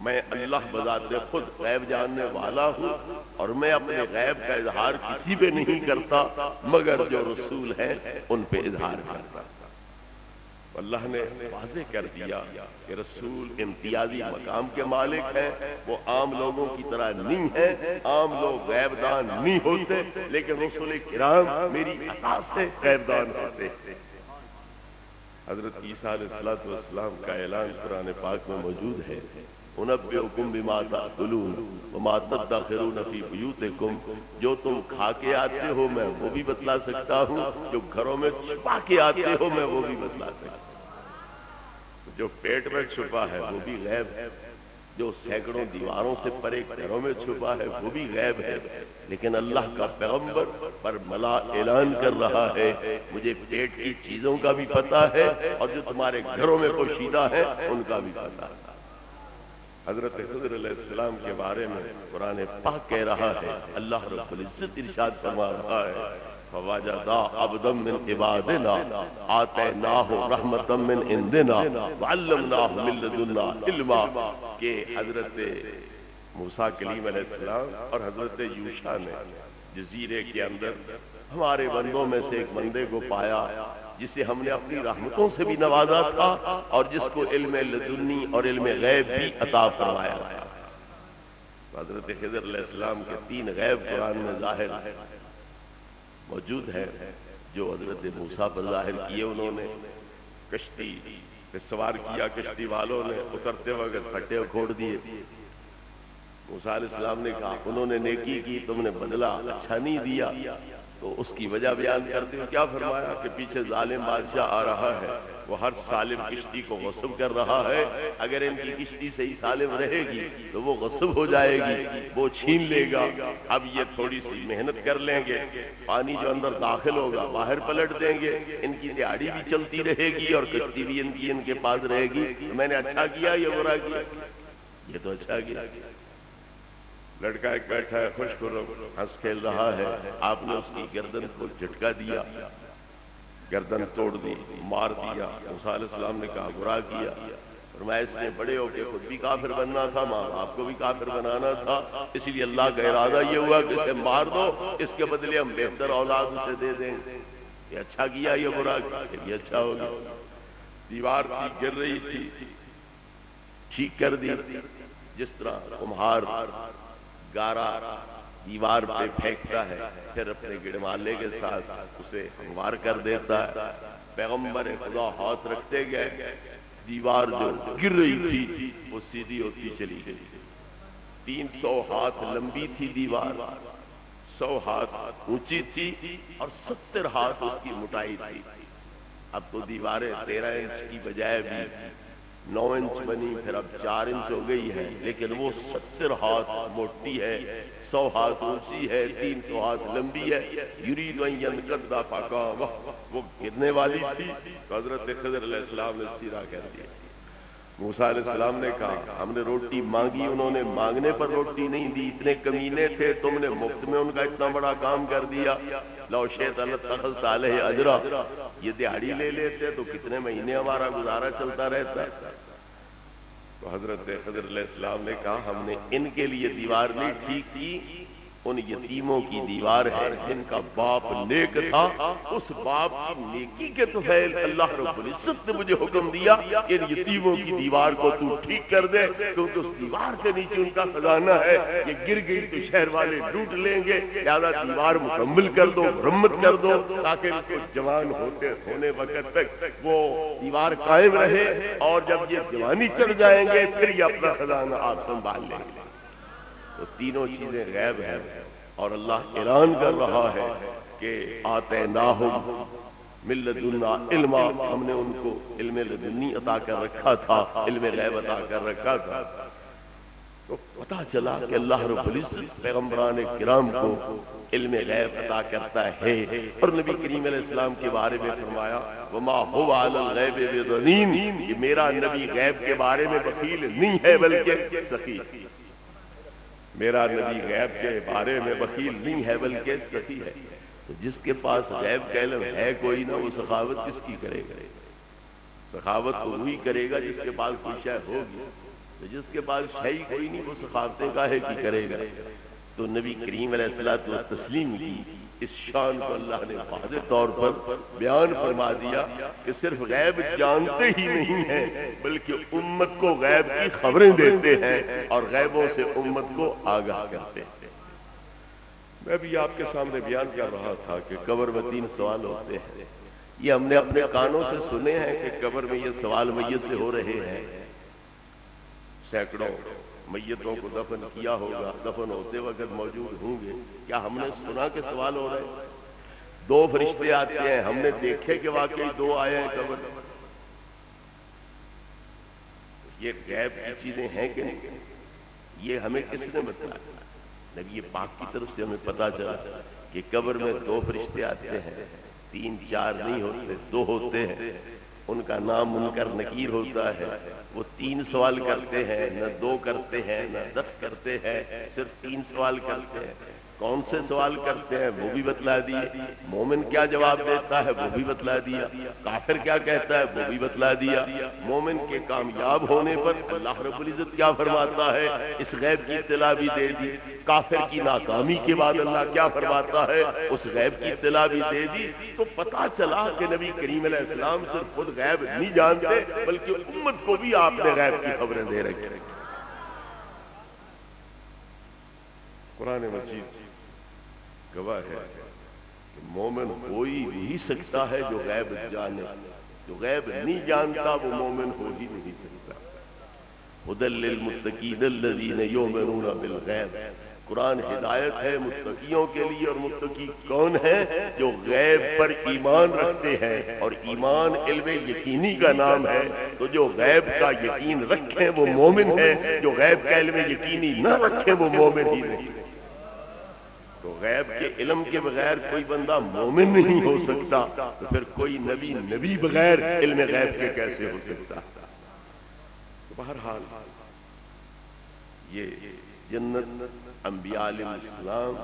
میں اللہ بذات خود غیب جاننے والا ہوں اور میں اپنے غیب کا اظہار کسی پہ نہیں کرتا مگر جو رسول ہیں ان پہ اظہار کرتا۔ اللہ نے واضح کر دیا کہ رسول امتیازی مقام کے مالک ہیں، وہ عام لوگوں کی طرح نہیں ہیں، عام لوگ غیب دان نہیں ہوتے، لیکن رسول کرام میری عطا سے غیب دان ہوتے ہیں۔ حضرت عیسیٰ علیہ السلام کا اعلان قرآن پاک میں موجود ہے، انبئکم بما تاکلون وما تدخرون فی بیوتکم، جو تم کھا کے آتے ہو میں وہ بھی بتلا سکتا ہوں، جو گھروں میں چھپا کے آتے ہو میں وہ بھی بتلا سکتا ہوں۔ جو پیٹ میں چھپا ہے وہ بھی غیب ہے، جو سینکڑوں دیواروں سے پرے گھروں میں چھپا ہے وہ بھی غیب ہے، لیکن اللہ کا پیغمبر پر ملا اعلان کر رہا ہے مجھے پیٹ کی چیزوں کا بھی پتہ ہے اور جو تمہارے گھروں میں پوشیدہ ہے ان کا بھی پتہ ہے۔ حضرت خضر علیہ السلام کے بارے میں قرآن پاک کہہ رہا ہے، اللہ رب العزت ارشاد فرما رہا ہے فَوَجَدَا عَبْدًا مِّنْ عِبَادِنَا آتَيْنَاهُ رَحْمَةً مِّنْ عِنْدِنَا وَعَلَّمْنَاهُ مِن لَّدُنَّا عِلْمًا، کہ حضرت موسیٰ کلیم علیہ السلام اور حضرت یوشع نے جزیرے کے اندر ہمارے بندوں میں سے ایک بندے کو پایا جسے ہم نے اپنی رحمتوں سے بھی نوازا تھا اور جس کو علم لدنی اور علم غیب بھی عطا فرمایا تھا۔ حضرت خضر علیہ السلام کے 3 غیب قرآن میں ظاہر موجود ہے جو حضرت موسیٰ پر ظاہر کیے، انہوں نے کشتی پہ سوار کیا، کشتی والوں نے اترتے وقت پھٹے کھوڑ دیے۔ موسیٰ علیہ السلام نے کہا انہوں نے نیکی کی تم نے بدلہ اچھا نہیں دیا، تو اس کی وجہ بیان کرتے ہوئے کیا فرمایا کہ پیچھے ظالم بادشاہ آ رہا ہے، وہ ہر سالم کشتی کو غصب کر رہا ہے، اگر ان کی کشتی صحیح سالم رہے گی تو وہ غصب ہو جائے گی، وہ چھین لے گا۔ اب یہ تھوڑی سی محنت کر لیں گے، پانی جو اندر داخل ہوگا باہر پلٹ دیں گے، ان کی دیہڑی بھی چلتی رہے گی اور کشتی بھی ان کے پاس رہے گی۔ میں نے اچھا کیا یا برا کیا؟ یہ تو اچھا کیا۔ لڑکا ایک بیٹھا ہے خوش خرم ہنس کھیل رہا ہے، آپ نے اس کی گردن کو جھٹکا دیا، گردن توڑ دی، مار دیا۔ موسیٰ علیہ السلام نے کہا برا کیا، فرمایا اس نے بڑے ہو کے خود بھی کافر بننا تھا، ماں باپ کو بھی کافر بنانا تھا، اس لیے اللہ کا ارادہ یہ ہوا کہ اسے مار دو، اس کے بدلے ہم بہتر اولاد اسے دے دیں گے۔ یہ اچھا کیا یہ برا کیا؟ یہ اچھا ہو گیا۔ دیوار تھی گر رہی تھی، ٹھیک کر دی، جس طرح کمہار گارا دیوار پہ پھینکتا ہے پھر اپنے گڑمالے کے ساتھ اسے ہموار کر دیتا ہے، پیغمبر خدا ہاتھ رکھتے گئے، دیوار جو گر رہی تھی وہ سیدھی ہوتی چلی گئی۔ 300 ہاتھ لمبی تھی دیوار، 100 ہاتھ اونچی تھی اور 70 ہاتھ اس کی موٹائی تھی۔ اب تو دیواریں 13 انچ کی بجائے بھی 9 انچ بنی، پھر اب 4 انچ ہو گئی ہے، لیکن وہ 70 ہاتھ موٹی ہے، 100 ہاتھ اونچی ہے، 300 ہاتھ لمبی ہے۔ یرید ان ینقض فقام، وہ گرنے والی تھی تو حضرت خضر علیہ السلام نے سیدھا کر دیا۔ موسیٰ علیہ السلام نے کہا ہم نے روٹی مانگی، انہوں نے مانگنے پر روٹی نہیں دی، اتنے کمینے تھے، تم نے مفت میں ان کا اتنا بڑا کام کر دیا۔ لو شئت لاتخذت علیہ اجرا، یہ دیہڑی لے لیتے تو کتنے مہینے ہمارا گزارا چلتا رہتا۔ تو حضرت خضر علیہ السلام نے کہا ہم نے ان کے لیے دیوار نہیں ٹھیک کی، ان یتیموں کی دیوار ہے جن کا باپ نیک تھا، اس باپ کی نیکی کے طفیل اللہ رب العزت نے مجھے حکم دیا کہ ان یتیموں کی دیوار کو تو ٹھیک کر دے، کیونکہ اس دیوار کے نیچے ان کا خزانہ ہے، یہ گر گئی تو شہر والے لوٹ لیں گے، لہذا دیوار مکمل کر دو، مرمت کر دو، تاکہ ان کو جوان ہونے وقت تک وہ دیوار قائم رہے، اور جب یہ جوانی چڑھ جائیں گے پھر یہ اپنا خزانہ آپ سنبھال لیں گے۔ تو تینوں چیزیں غیب ہیں، اور اللہ اعلان کر رہا ہے کہ آتیناہم من لدنا علما، ہم نے ان کو علم لدنی عطا کر رکھا تھا، علم غیب عطا کر رکھا تھا۔ تو پتا چلا کہ اللہ رب العزت پیغمبران کرام کو علم غیب عطا کرتا ہے، اور نبی کریم علیہ السلام کے بارے میں فرمایا وما هو علی الغیب بضنین، یہ میرا نبی غیب کے بارے میں بخیل نہیں ہے بلکہ سخی، میرا نبی غیب کے بارے میں بخیل نہیں ہے بلکہ سخی ہے۔ تو جس کے پاس غیب کا علم ہے کوئی نہ، وہ سخاوت کس کی کرے گا؟ سخاوت تو وہی کرے گا جس کے پاس کوئی شے ہوگی، تو جس کے پاس شے ہی کوئی نہیں وہ سخاوتیں کاہے کی کرے گا؟ تو نبی کریم علیہ الصلوۃ والتسلیم کی اس شان کو اللہ نے واضح طور پر بیان فرما دیا کہ صرف غیب جانتے ہی نہیں ہیں بلکہ امت کو غیب کی خبریں دیتے ہیں اور غیبوں سے امت کو آگاہ کرتے ہیں۔ میں بھی آپ کے سامنے بیان کر رہا تھا کہ قبر میں 3 سوال ہوتے ہیں، یہ ہم نے اپنے کانوں سے سنے ہیں کہ قبر میں یہ سوال میت سے ہو رہے ہیں۔ سینکڑوں میتوں کو دفن کیا ہوگا، دفن ہوتے وقت موجود ہوں گے، کیا ہم نے سنا کہ سوال ہو رہے ہیں؟ 2 فرشتے آتے ہیں، ہم نے دیکھے کہ واقعی 2 آئے ہیں قبر۔ یہ غیب کی چیزیں ہیں کہ نہیں؟ یہ ہمیں کس نے بتایا؟ نبی پاک کی طرف سے ہمیں پتا چلا کہ قبر میں 2 فرشتے آتے ہیں، 3 4 نہیں ہوتے، 2 ہوتے ہیں، ان کا نام منکر نکیر ہوتا ہے۔ وہ 3 سوال کرتے ہیں، نہ 2 کرتے ہیں نہ 10 کرتے ہیں، صرف 3 سوال کرتے ہیں۔ کون سے سوال کرتے ہیں وہ بھی بتلا دیے، مومن کیا جواب دیتا ہے وہ بھی بتلا دیا، کافر کیا کہتا ہے وہ بھی بتلا دیا۔ مومن کے کامیاب ہونے پر اللہ رب العزت کیا فرماتا ہے اس غیب کی اطلاع بھی دے دی، کافر کی ناکامی کے بعد اللہ کیا فرماتا ہے اس غیب کی اطلاع بھی دے دی۔ تو پتا چلا کہ نبی کریم علیہ السلام صرف خود غیب نہیں جانتے بلکہ امت کو بھی آپ نے غیب کی خبریں دے رکھی۔ قرآن مجید گواہ ہے کہ مومن کوئی نہیں سکتا ہے جو غیب جانے، جو غیب نہیں جانتا وہ مومن ہو ہی نہیں سکتا۔ ھدی للمتقین الذین یؤمنون بالغیب، قرآن ہدایت ہے متقیوں کے لیے، اور متقی کون ہیں؟ جو غیب پر ایمان رکھتے ہیں، اور ایمان علم یقینی کا نام ہے۔ تو جو غیب کا یقین رکھیں وہ مومن ہیں، جو غیب کا علم یقینی نہ رکھیں وہ مومن ہی نہیں۔ تو غیب کے علم کے بغیر کوئی بندہ مومن نہیں ہو سکتا، تو پھر کوئی نبی بغیر علم غیب کے کیسے ہو سکتا؟ بہرحال یہ جنت انبیاء علیہ السلام،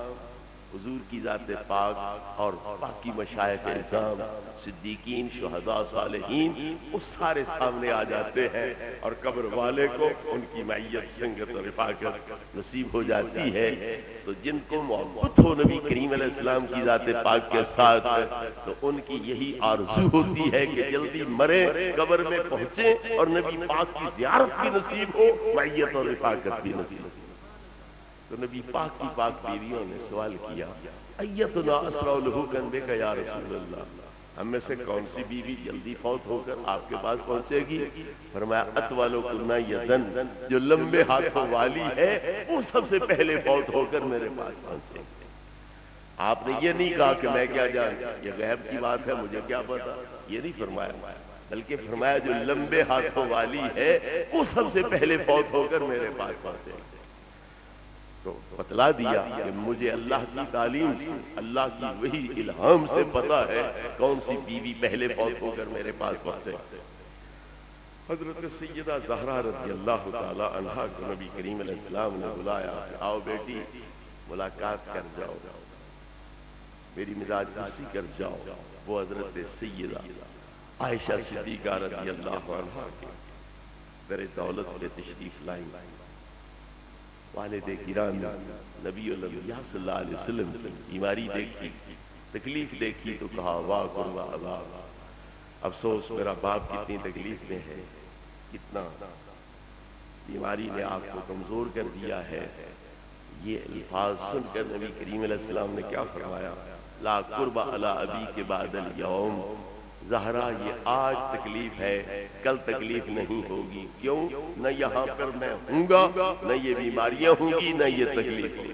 حضور کی ذات پاک اور باقی مشائخ اعظام، صدیقین، شہداء، صالحین، وہ سارے سامنے آ جاتے ہیں، اور قبر والے کو ان کی معیت، سنگت اور رفاقت نصیب ہو جاتی ہے۔ تو جن کو محبت ہو نبی کریم علیہ السلام کی ذات پاک کے ساتھ، تو ان کی یہی آرزو ہوتی ہے کہ جلدی مرے، قبر میں پہنچیں اور نبی پاک کی زیارت بھی نصیب ہو، معیت اور رفاقت بھی نصیب ہو۔ تو نبی پاک کی پاک بیویوں نے سوال کیا ایتنا اسرع لحوقا بک یا رسول اللہ، ہم میں سے کون سی بیوی جلدی فوت ہو کر آپ کے پاس پہنچے گی؟ فرمایا اطولکن یدن، جو لمبے ہاتھوں والی ہے وہ سب سے پہلے فوت ہو کر میرے پاس پہنچے گی۔ آپ نے یہ نہیں کہا کہ میں کیا جان، یہ غیب کی بات ہے مجھے کیا پتا، یہ نہیں فرمایا، بلکہ فرمایا جو لمبے ہاتھوں والی ہے وہ سب سے پہلے فوت ہو کر میرے پاس پہنچے گی۔ تو بتلا دیا کہ مجھے اللہ کی تعلیم سے، اللہ کی وحی الہام سے پتا ہے کون سی بیوی پہلے فوت ہو کر میرے پاس پہنچے۔ حضرت سیدہ زہرا رضی اللہ تعالی عنہا کو نبی کریم علیہ السلام نے بلایا کہ آؤ بیٹی ملاقات کر جاؤ، میری مزاج پرسی کر جاؤ۔ وہ حضرت سیدہ عائشہ صدیقہ رضی اللہ عنہا کے در دولت کے تشریف لائیں۔ والد گرامی نبی الانبیاء صلی اللہ علیہ وسلم کی بیماری دیکھی، تکلیف دیکھی تو کہا واہ قربا ابا، افسوس میرا باپ کتنی تکلیف میں ہے، کتنا بیماری نے آپ کو کمزور کر دیا ہے۔ یہ الفاظ سن کر نبی کریم علیہ السلام نے کیا فرمایا؟ لا قربا علی ابی کے بعد الیوم، زہرا یہ آج تکلیف ہے، کل تکلیف نہیں ہوگی۔ کیوں؟ نہ یہاں پر میں ہوں گا، نہ یہ بیماریاں ہوں گی، نہ یہ تکلیف ہوگی۔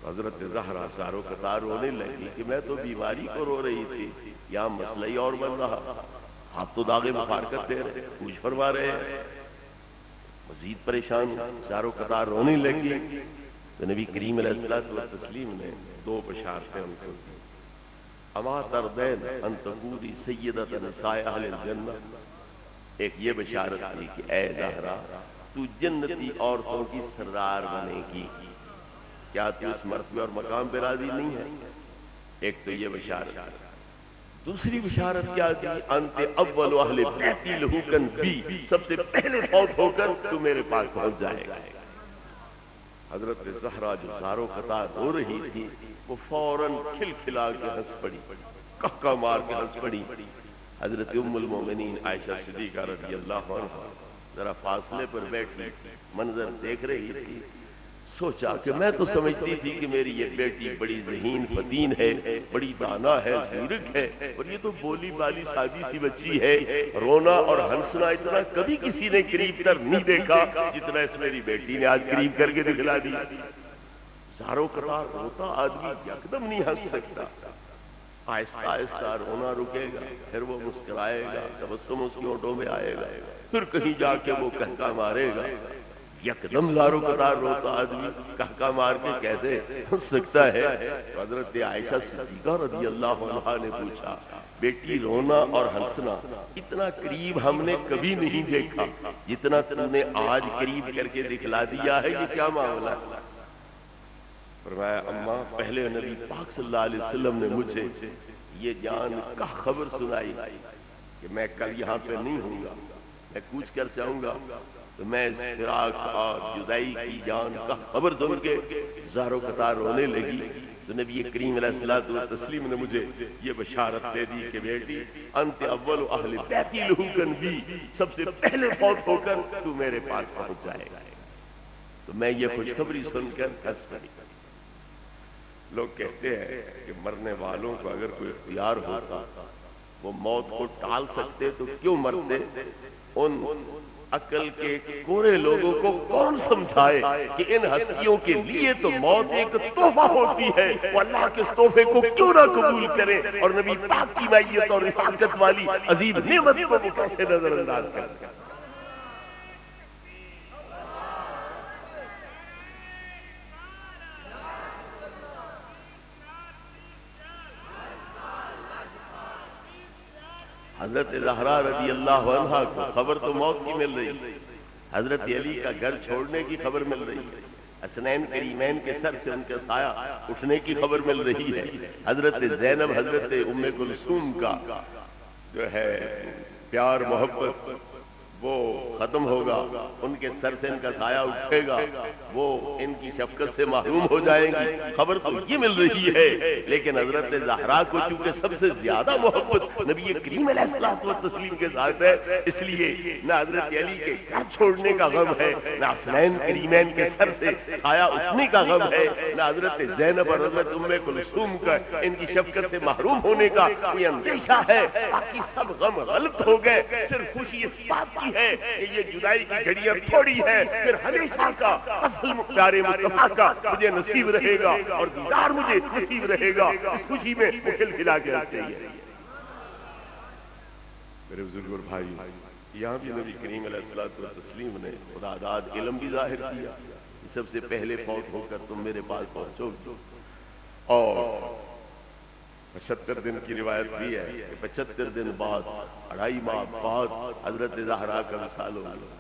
حضرت زہرا سارو قطار رونے لگی کہ میں تو بیماری کو رو رہی تھی، یہاں مسئلہ ہی اور بن رہا، آپ تو داغ مفارقت دے رہے، کچھ فرما رہے ہیں۔ مزید پریشان زارو قطار رونے لگی تو نبی کریم علیہ الصلوۃ والتسلیم نے دو بشارتیں ان کو دی. اما تردین ان تکونی سیدۃ نساء اہل الجنہ، ایک یہ بشارت دی کہ اے زہرا تو جنتی عورتوں کی سردار بنے گی، کیا تو اس مرتبے اور مقام پہ راضی نہیں ہے؟ ایک تو یہ بشارت. دوسری بشارت کیا کی؟ انت اول اہل بیتی لحوقاً بی، سب سے پہلے فوت ہو کر تو میرے پاس پہنچ جائے گا. حضرت زہرا جو زاروں قطار رو رہی تھی وہ فوراً کھل کھلا کے ہنس پڑی، کہکہ مار کے ہنس پڑی. حضرت ام المومنین عائشہ صدیقہ رضی اللہ عنہا ذرا فاصلے پر بیٹھی منظر دیکھ رہی تھی. سوچا کہ میں تو سمجھتی تھی کہ میری یہ بیٹی بڑی ذہین فتین ہے، بڑی دانا ہے، زیرک ہے، اور یہ تو بولی بالی سادی سی بچی ہے. رونا اور ہنسنا اتنا کبھی کسی نے قریب کر نہیں دیکھا جتنا اس میری بیٹی نے آج قریب کر کے دکھلا دی. زاروں قطار روتا آدمی یکدم نہیں ہنس سکتا، آہستہ آہستہ رونا رکے گا، پھر وہ مسکرائے گا، تبسم اس کی ہونٹوں میں آئے گا، پھر کہیں جا کے وہ کہکا مارے گا. یکدم زاروں قطار روتا آدمی کہکا مار کے کیسے ہنس سکتا ہے؟ حضرت عائشہ صدیقہ رضی اللہ عنہا نے پوچھا بیٹی رونا اور ہنسنا اتنا قریب ہم نے کبھی نہیں دیکھا جتنا تم نے آج قریب کر کے دکھلا دیا ہے، یہ کیا معاملہ ہے؟ فرمایا اماں پہلے نبی پاک صلی اللہ علیہ وسلم نے مجھے یہ جان کا خبر سنائی کہ میں کل یہاں پہ نہیں ہوں گا، میں کوچ کر جاؤں گا، تو میں اس فراق اور جدائی کی جان کا خبر سن کے زاروں قطار رونے لگی. تو نبی کریم علیہ الصلوۃ والتسلیم نے مجھے یہ بشارت دے دی کہ بیٹی انت اول اہل بیتی لحوقاً بی، سب سے پہلے فوت ہو کر تو میرے پاس پہنچ جائے گا. تو میں یہ خوشخبری سن کر ہنس پڑی. لوگ کہتے ہیں کہ مرنے والوں کو اگر کوئی اختیار ہوتا وہ موت کو ٹال سکتے تو کیوں مرتے؟ ان عقل کے کورے لوگوں کو کون سمجھائے کہ ان ہستیوں کے لیے تو موت ایک تحفہ ہوتی ہے، وہ اللہ کے اس تحفے کو کیوں نہ قبول کریں اور نبی پاک کی معیت اور رفاقت والی عظیم نعمت کو وہ کیسے نظر انداز کریں؟ حضرت زہرا رضی اللہ عنہا کو خبر تو موت کی مل رہی ہے، حضرت علی کا گھر چھوڑنے کی خبر مل رہی ہے، حسنین کریمین کے سر سے ان کا سایہ اٹھنے کی خبر مل رہی ہے، حضرت زینب حضرت ام کلثوم کا جو ہے پیار محبت وہ ختم ہوگا، ان کے سر سے ان کا سایہ اٹھے گا، وہ ان کی شفقت سے محروم ہو جائیں گی، خبر تو یہ مل رہی ہے. لیکن حضرت زہرا کو چونکہ سب سے زیادہ محبت نبی کریم علیہ الصلوۃ والتسلیم کے ساتھ ہے، اس لیے نہ حضرت علی کے گھر چھوڑنے کا غم ہے، نہ حسنین کریمین کے سر سے سایہ اٹھنے کا غم ہے، نہ حضرت زینب اور حضرت ام کلثوم کا ان کی شفقت سے محروم ہونے کا کوئی اندیشہ ہے. باقی سب غم غلط ہو گئے، صرف خوشی اس بات کی ہے کہ یہ جدائی کی گھڑیاں تھوڑی ہے، پھر ہمیشہ کا اصل پیارے مصطفیٰ کا مجھے نصیب رہے گا اور دیدار مجھے نصیب رہے گا. اس خوشی میں وہ کھل کھلا کے ہنستے ہیں. میرے بزرگ اور بھائی، یہاں بھی نبی کریم علیہ الصلوۃ والتسلیم نے خدا داد علم بھی ظاہر کیا کہ سب سے پہلے فوت ہو کر تم میرے پاس پہنچو گے. اور 75 دن کی روایت بھی ہے کہ 75 دن بعد 2.5 ماہ بعد حضرت زہرا کا وصال ہو گیا.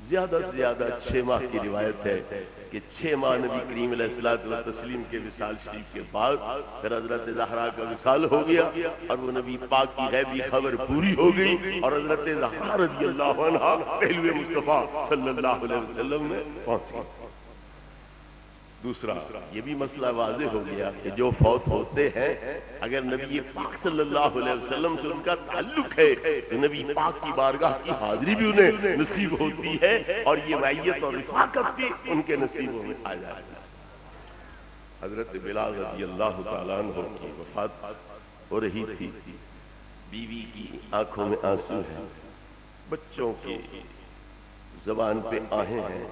زیادہ سے زیادہ 6 ماہ کی روایت ہے کہ 6 ماہ نبی کریم علیہ الصلوۃ والتسلیم کے وصال شریف کے بعد پھر حضرت زہرا کا وصال ہو گیا اور وہ نبی پاک کی غیبی خبر پوری ہو گئی اور حضرت زہرا رضی اللہ عنہا پہلوے مصطفیٰ صلی اللہ علیہ وسلم میں پہنچ گئی. دوسرا یہ بھی مسئلہ واضح ہو گیا کہ جو فوت ہوتے ہیں اگر نبی پاک صلی اللہ علیہ وسلم سے ان کا تعلق ہے تو نبی پاک کی بارگاہ کی حاضری بھی انہیں نصیب ہوتی ہے اور یہ معیت اور رفاقت بھی ان کے نصیبوں میں آ جاتی ہے. حضرت بلال رضی اللہ تعالیٰ عنہ کی وفات ہو رہی تھی، بیوی کی آنکھوں میں آنسو ہیں، بچوں کی زبان پہ آہیں ہیں،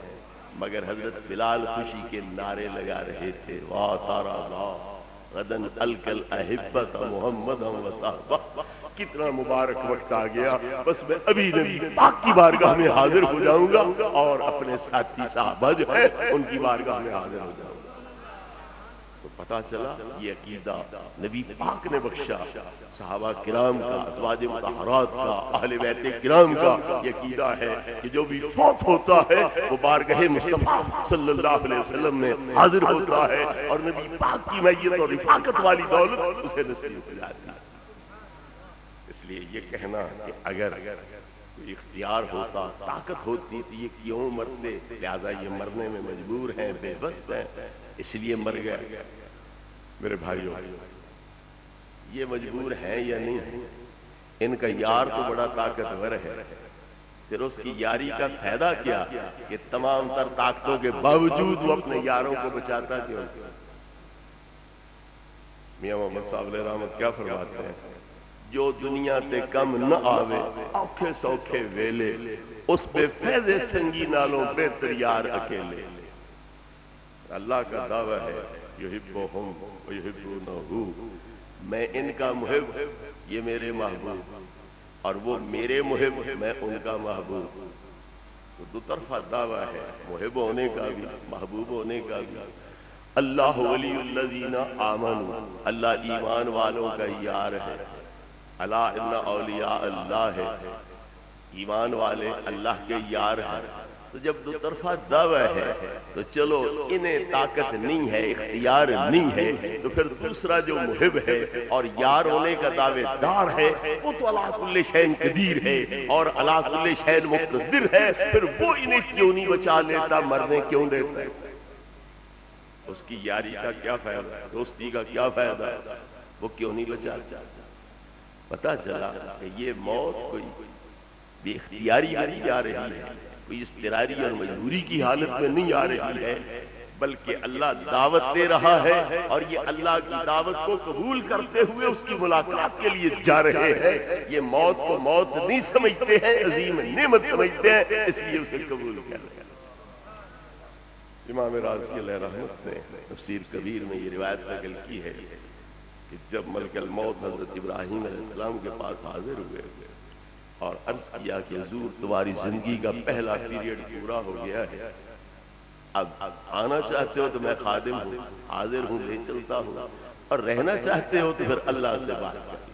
مگر حضرت بلال خوشی کے نعرے لگا رہے تھے، واہ تارا اللہ غدن الکل احبت محمد و صحبہ. کتنا مبارک وقت آ گیا، بس میں ابھی نبی پاک کی بارگاہ میں حاضر ہو جاؤں گا اور اپنے ساتھی صحابہ جو ہیں ان کی بارگاہ میں حاضر ہو جاؤں گا. تو پتا چلا یہ عقیدہ نبی پاک نے بخشا، صحابہ کرام کا، ازواج مطہرات کا، اہل بیت کرام کا یہ عقیدہ ہے کہ جو بھی فوت ہوتا ہے وہ بارگاہ مصطفیٰ صلی اللہ علیہ وسلم میں حاضر ہوتا ہے اور نبی پاک کی میت اور رفاقت والی دولت اسے نصیب ہو جاتی ہے. اس لیے یہ کہنا کہ اگر کوئی اختیار ہوتا، طاقت ہوتی تو یہ کیوں مرتے، لہذا یہ مرنے میں مجبور ہیں، بے بس ہیں اس لیے مر گئے. میرے بھائیوں، یہ مجبور ہیں یا نہیں ہیں؟ ان کا یار تو بڑا طاقتور ہے، پھر اس کی یاری کا فائدہ کیا کہ تمام تر طاقتوں کے باوجود وہ اپنے یاروں کو بچاتا کیوں؟ میاں محمد صاحب علیہ رحمت کیا فرماتے ہیں؟ جو دنیا تے کم نہ آوے اوکھے سوکھے ویلے، اس پہ فیض سنگی نالوں بہتر یار اکیلے. اللہ کا دعویٰ ہے یحبہم ویحبونہ، میں ان کا محب، یہ میرے محبوب، اور وہ میرے محب، میں ان کا محبوب. تو دو طرفہ دعویٰ ہے، محب ہونے کا بھی، محبوب ہونے کا بھی. اللہ ولی الذین آمنوا، اللہ ایمان والوں کا یار ہے. الا ان اولیاء اللہ ہے، ایمان والے اللہ کے یار ہیں. تو جب دو طرفہ دعویٰ ہے تو چلو انہیں طاقت نہیں ہے، اختیار نہیں ہے، تو پھر دوسرا جو محب ہے اور یار ہونے کا دعوے دار ہے وہ تو علی کل شیء قدیر ہے اور علی کل شیء مقتدر ہے. پھر وہ انہیں کیوں نہیں بچا لیتا، مرنے کیوں دیتا ہے؟ اس کی یاری کا کیا فائدہ، دوستی کا کیا فائدہ، وہ کیوں نہیں بچاتا؟ پتا چلا کہ یہ موت کوئی بے اختیاری نہیں آ رہی ہے، کوئی اضطراری اور مجبوری کی حالت میں نہیں آ رہی ہے، بلکہ اللہ دعوت دے رہا ہے اور یہ اللہ کی دعوت کو قبول کرتے ہوئے اس کی ملاقات کے لیے جا رہے ہیں. یہ موت کو موت نہیں سمجھتے ہیں، عظیم نعمت سمجھتے ہیں، اس لیے اسے قبول کر رہے ہیں. امام رازی علیہ رحمت نے تفسیر کبیر میں یہ روایت نقل کی ہے کہ جب ملک الموت حضرت ابراہیم علیہ السلام کے پاس حاضر ہوئے اور عرض کیا کہ حضور تمہاری زندگی کا پہلا پیریڈ پورا ہو گیا ہے، اب آنا چاہتے ہو تو میں خادم ہوں، حاضر ہوں، لے چلتا ہوں، اور رہنا چاہتے ہو تو پھر اللہ سے بات کر.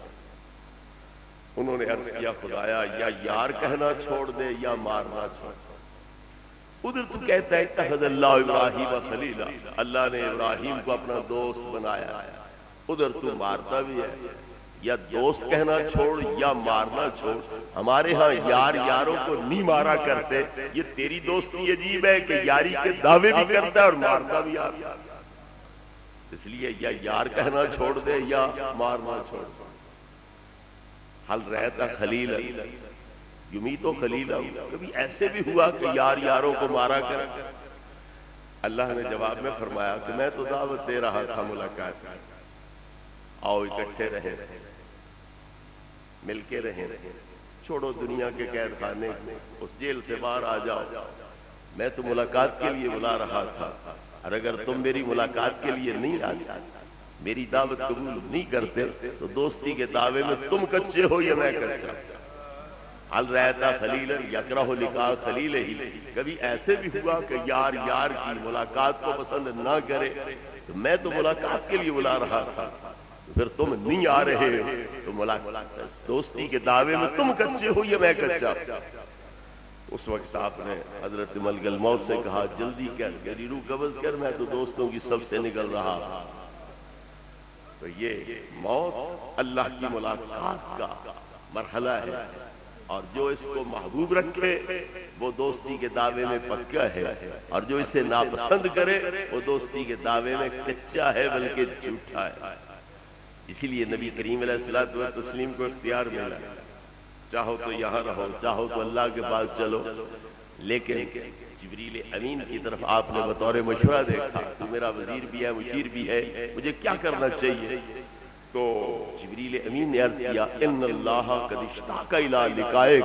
انہوں نے عرض کیا خدایا یا یار کہنا چھوڑ دے یا مارنا چھوڑ دے. ادھر تو کہتا ہے اتخذ اللہ ابراہیم خلیلا، اللہ نے ابراہیم کو اپنا دوست بنایا، ادھر تو مارتا بھی ہے. یا دوست کہنا چھوڑ یا مارنا چھوڑ. ہمارے ہاں یار یاروں کو نہیں مارا کرتے. یہ تیری دوستی عجیب ہے کہ یاری کے دعوے بھی کرتا ہے اور مارتا بھی آتا. اس لیے یا یار کہنا چھوڑ دے یا مارنا چھوڑ دے. حل رہتا خلیل، یومی تو خلیل. کبھی ایسے بھی ہوا کہ یار یاروں کو مارا کر؟ اللہ نے جواب میں فرمایا کہ میں تو دعوت دے رہا تھا ملاقات، آؤ اکٹھے رہیں، مل کے رہیں، چھوڑو دنیا کے قید خانے، اس جیل سے باہر آ جاؤ. میں تو ملاقات کے لیے بلا رہا تھا، اور اگر تم میری ملاقات کے لیے نہیں آتے، میری دعوت قبول نہیں کرتے، تو دوستی کے دعوے میں تم کچے ہو یا میں کچا. حل رہتا خلیل یکرہ لقاء خلیل ہی. کبھی ایسے بھی ہوا کہ یار یار کی ملاقات کو پسند نہ کرے، تو میں تو ملاقات کے لیے بلا رہا تھا، پھر تم نہیں آ رہے ہو، تو ملاقات دوستی کے دعوے میں تم کچے ہو یا میں کچا. اس وقت آپ نے حضرت ملک الموت سے کہا جلدی کر، میری روح قبض کر، میں تو دوستوں کی صف سے نکل رہا ہوں. تو یہ موت اللہ کی ملاقات کا مرحلہ ہے، اور جو اس کو محبوب رکھے وہ دوستی کے دعوے میں پکا ہے، اور جو اسے ناپسند کرے وہ دوستی کے دعوے میں کچا ہے بلکہ جھوٹا ہے. اسی لیے نبی کریم علیہ الصلوۃ والتسلیم کو اختیار ملا، چاہو تو یہاں رہو، چاہو تو اللہ کے پاس چلو. لیکن جبریل امین کی طرف آپ نے بطور مشورہ دیکھا، تو میرا وزیر بھی ہے، مشیر بھی ہے، مجھے کیا کرنا چاہیے؟ تو جبریل امین نے عرض کیا ان اللہ قد اشتاق الی لقائک،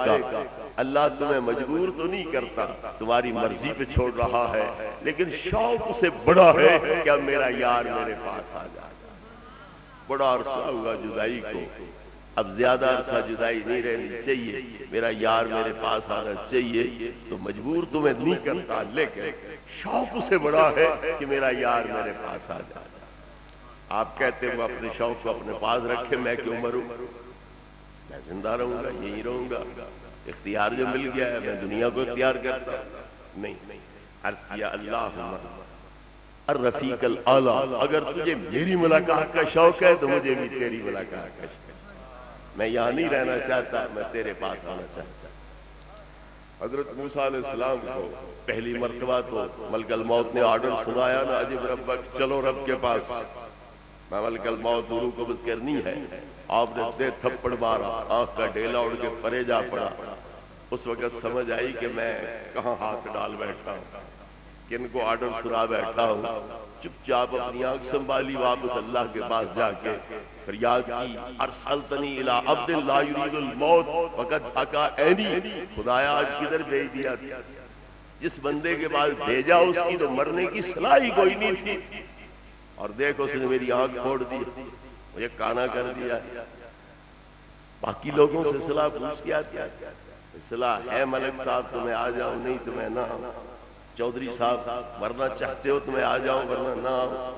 اللہ تمہیں مجبور تو نہیں کرتا، تمہاری مرضی پہ چھوڑ رہا ہے، لیکن شوق اسے بڑا ہے کہ اب میرا یار میرے پاس آ جائے. بڑا عرصہ ہوا جدائی کو، اب زیادہ عرصہ جدائی نہیں رہنی چاہیے، میرا یار میرے پاس آنا چاہیے، تو مجبور تمہیں نہیں کرتا، لیکن شوق اسے بڑا ہے کہ میرا یار میرے پاس آ جائے۔ آپ کہتے ہیں وہ اپنے شوق کو اپنے پاس رکھے، میں کیوں مروں، میں زندہ رہوں گا، یہیں رہوں گا، اختیار جو مل گیا ہے میں دنیا کو اختیار کرتا ہوں۔ نہیں، عرض کیا اللہم الرفیق الاعلیٰ، اگر تجھے میری ملاقات کا شوق ہے تو مجھے بھی تیری ملاقات کا شوق ہے، میں یہاں نہیں رہنا چاہتا، میں تیرے پاس آنا چاہتا۔ حضرت موسیٰ علیہ السلام کو پہلی مرتبہ تو ملک الموت نے آرڈر سنایا نا، عجب ربک، چلو رب کے پاس، میں ملک الموت ضرور قبض کرنی ہے۔ آپ نے دے تھپڑ مارا، آنکھ کا ڈیلا اڑ کے پرے جا پڑا۔ اس وقت سمجھ آئی کہ میں کہاں ہاتھ ڈال بیٹھا ہوں، کن کو آرڈر سنا بیٹھا ہوں۔ چپ چاپ اپنی آنکھ سنبھالی، واپس اللہ کے پاس جا کے فریاد کی، ارسلتنی الی عبد لا یرید الموت وقد حکا عینی، خدایا آج کدھر بھیج دیا تھا، جس بندے کے پاس بھیجا اس کی تو مرنے کی صلاح ہی کوئی نہیں تھی، اور دیکھ اس نے میری آنکھ پھوڑ دی، مجھے کانا کر دیا۔ باقی لوگوں سے صلاح پوچھ کیا کیا، صلاح ہے ملک صاحب تو میں آ جاؤں، نہیں تو میں نہ آؤں، چودھری صاحب ورنہ چاہتے ہو تو میں آ جاؤں ورنہ نہ آؤں۔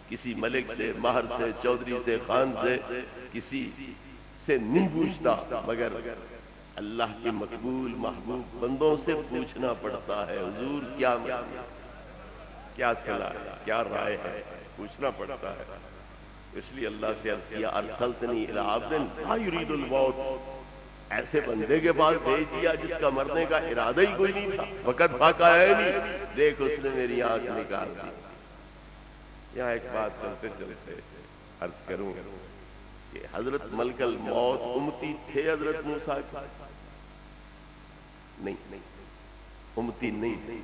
کسی ملک سے، مہر سے، چودھری سے، خان سے، کسی سے نہیں پوچھتا، مگر اللہ کے مقبول محبوب بندوں سے پوچھنا پڑتا ہے، حضور کیا صلاح ہے، کیا رائے ہے، پوچھنا پڑتا ہے۔ اس لیے اللہ سے عرض کیا ارسلتنی الی عبد لا یرید الموت، ایسے بندے کے پاس بھیج دیا جس کا مرنے کا ارادہ ہی کوئی نہیں تھا، وقت حکا عینی، دیکھ اس نے میری آنکھ نکال دی۔ یہاں ایک بات چلتے چلتے عرض کروں کہ حضرت ملک الموت امتی تھے حضرت موسیٰ کے؟ نہیں، امتی نہیں،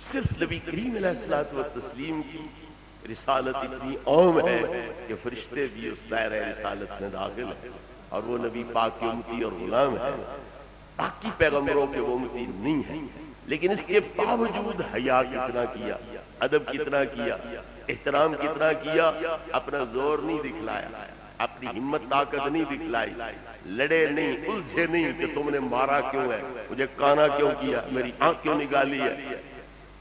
صرف نبی کریم علیہ الصلوۃ والتسلیم کی رسالت اتنی عام ہے کہ فرشتے بھی اس دائرہ رسالت میں داخل ہیں، اور وہ نبی پاک کے امتی اور غلام ہیں، باقی پیغمبروں کے وہ امتی نہیں ہیں۔ لیکن اس کے باوجود حیا کتنا کیا، ادب کتنا کیا، احترام کتنا کیا، اپنا زور نہیں دکھلایا، اپنی ہمت طاقت نہیں دکھلائی، لڑے نہیں، الجھے نہیں کہ تم نے مارا کیوں ہے، مجھے کانا کیوں کیا، میری آنکھ کیوں نکالی ہے۔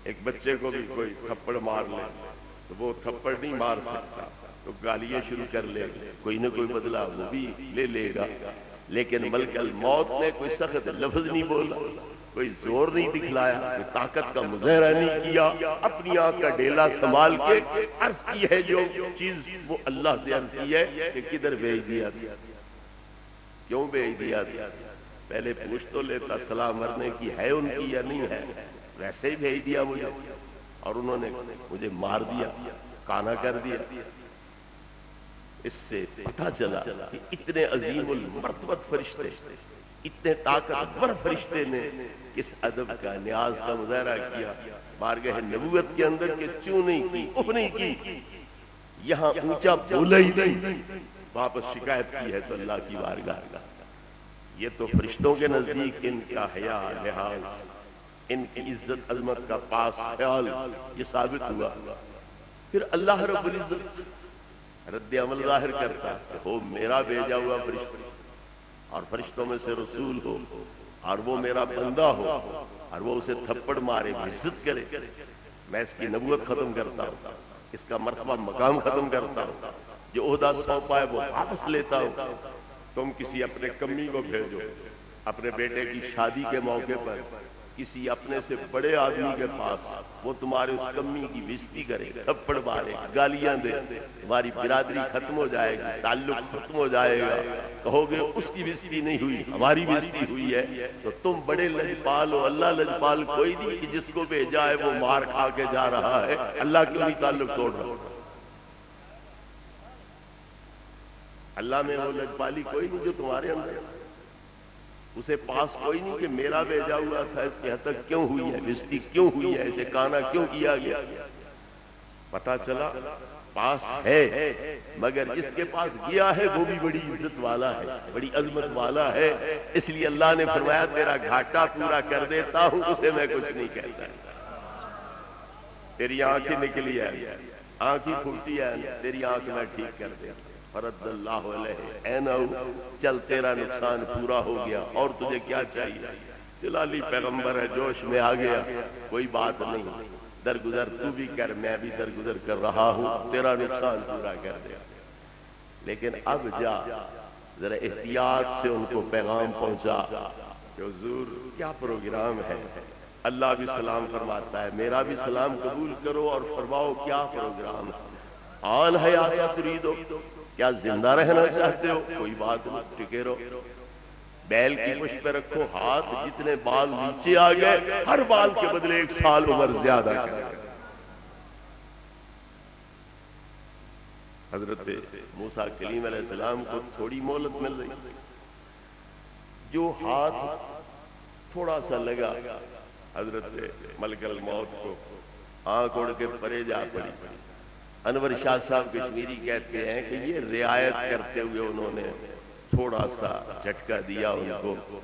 ایک بچے کو بھی کوئی تھپڑ مار لے تو وہ تھپڑ نہیں مار سکتا، تو گالیاں شروع کر لے گا، کوئی نہ کوئی بدلہ وہ بھی لے گا، لیکن ملک الموت نے کوئی سخت لفظ نہیں بولا، کوئی زور نہیں دکھلایا، کوئی طاقت کا مظاہرہ نہیں کیا، اپنی آنکھ کا ڈیلا سنبھال کے عرض کی ہے جو چیز، وہ اللہ سے عرض کی ہے کہ کدھر بھیج دیا تھا، کیوں بھیج دیا تھا، پہلے پوچھ تو لیتا صلاح مرنے کی ہے ان کی یا نہیں ہے، ویسے ہی بھیج دیا مجھے، اور انہوں نے مجھے مار دیا، کانا کر دیا۔ اس سے پتہ چلا کہ اتنے عظیم المرتبت فرشتے، اتنے طاقتور فرشتے نے کس ادب کا، نیاز کا مظاہرہ کیا بارگاہ نبوت کے اندر، کہ چوں نہیں کی، اف نہیں کی، یہاں اونچا بولا ہی نہیں، واپس شکایت کی ہے تو اللہ کی بارگاہ کا۔ یہ تو فرشتوں کے نزدیک ان کا حیا، لحاظ، ان کی عزت عظمت کا پاس خیال یہ ثابت ہوا۔ پھر اللہ رب العزت رد عمل ظاہر کرتا کہ ہو میرا بھیجا ہوا فرشتہ، اور فرشتوں میں سے رسول ہو، اور وہ میرا بندہ ہو، اور وہ اسے تھپڑ مارے، عزت کرے، میں اس کی نبوت ختم کرتا ہوں، اس کا مرتبہ مقام ختم کرتا ہوں، جو عہدہ سونپا ہے وہ واپس لیتا ہوں۔ تم کسی اپنے کمی کو بھیجو، اپنے بیٹے کی شادی کے موقع پر کسی اپنے سے بڑے آدمی کے پاس، وہ تمہارے اس کمی کی بےزتی کرے، تھپڑ مارے، گالیاں دے، تمہاری برادری ختم ہو جائے گی، تعلق ختم ہو جائے گا، کہو گے اس کی بےزتی نہیں ہوئی، ہماری بےزتی ہوئی ہے، تو تم بڑے لجپال ہو، اللہ لجپال کوئی نہیں کہ جس کو بھیجا ہے وہ مار کھا کے جا رہا ہے، اللہ کیوں نہیں تعلق توڑ رہا؟ اللہ میں وہ لجپالی کوئی نہیں جو تمہارے اندر، اسے پاس کوئی نہیں کہ میرا بھیجا ہوا تھا، اس کی حد تک کیوں ہوئی ہے، بےزتی کیوں ہوئی ہے، اسے کانا کیوں کیا گیا۔ پتا چلا پاس ہے، مگر جس کے پاس گیا ہے وہ بھی بڑی عزت والا ہے، بڑی عظمت والا ہے، اس لیے اللہ نے فرمایا تیرا گھاٹا پورا کر دیتا ہوں، اسے میں کچھ نہیں کہتا، تیری آنکھیں نکلی ہے، آنکھ ہی پھوٹی ہے تیری آنکھ میں ٹھیک کر دیا، فرد اللہ علیہ اینہو، چل تیرا نقصان پورا ہو گیا، اور تجھے کیا چاہیے؟ جلالی پیغمبر ہے، جوش میں آ گیا، کوئی بات نہیں، درگزر تو بھی کر، میں بھی درگزر کر رہا ہوں، تیرا نقصان پورا کر دیا۔ لیکن اب جا ذرا احتیاط سے ان کو پیغام پہنچا کہ حضور کیا پروگرام ہے۔ اللہ بھی سلام فرماتا ہے، میرا بھی سلام قبول کرو اور فرماؤ کیا پروگرام ہے۔ آن حیات تریدو، کیا زندہ رہنا چاہتے ہو؟ کوئی بات نہیں، ٹکے رہو، بیل کی پشت پہ رکھو ہاتھ، جتنے بال نیچے آ گئے ہر بال کے بدلے 1 سال عمر زیادہ کرے۔ حضرت موسیٰ کلیم علیہ السلام کو تھوڑی مہلت مل رہی، جو ہاتھ تھوڑا سا لگا حضرت ملک الموت کو، آنکھ اڑ کے پرے جا پڑی۔ انور شاہ صاحب کشمیری کہتے ہیں کہ یہ رعایت کرتے ہوئے انہوں نے تھوڑا سا جھٹکا دیا ان کو،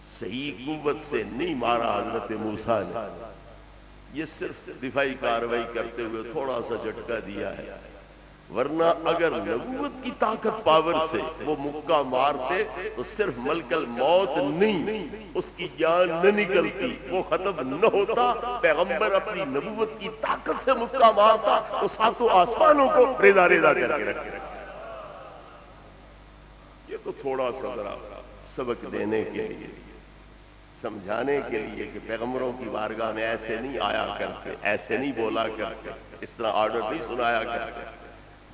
صحیح قوت سے نہیں مارا حضرت موسیٰ نے، یہ صرف دفاعی کاروائی کرتے ہوئے تھوڑا سا جھٹکا دیا ہے، ورنہ اگر نبوت کی طاقت پاور سے وہ مکہ مارتے تو صرف ملک الموت نہیں، اس کی جان نہ نکلتی، وہ ختم نہ ہوتا، پیغمبر اپنی نبوت کی طاقت سے مکہ مارتا تو 7 آسمانوں کو ریزہ ریزہ کر کے رکھے۔ یہ تو تھوڑا سا ذرا سبق دینے کے لیے، سمجھانے کے لیے کہ پیغمبروں کی بارگاہ میں ایسے نہیں آیا کرتے، ایسے نہیں بولا کرتے، اس طرح آرڈر نہیں سنایا کرتے،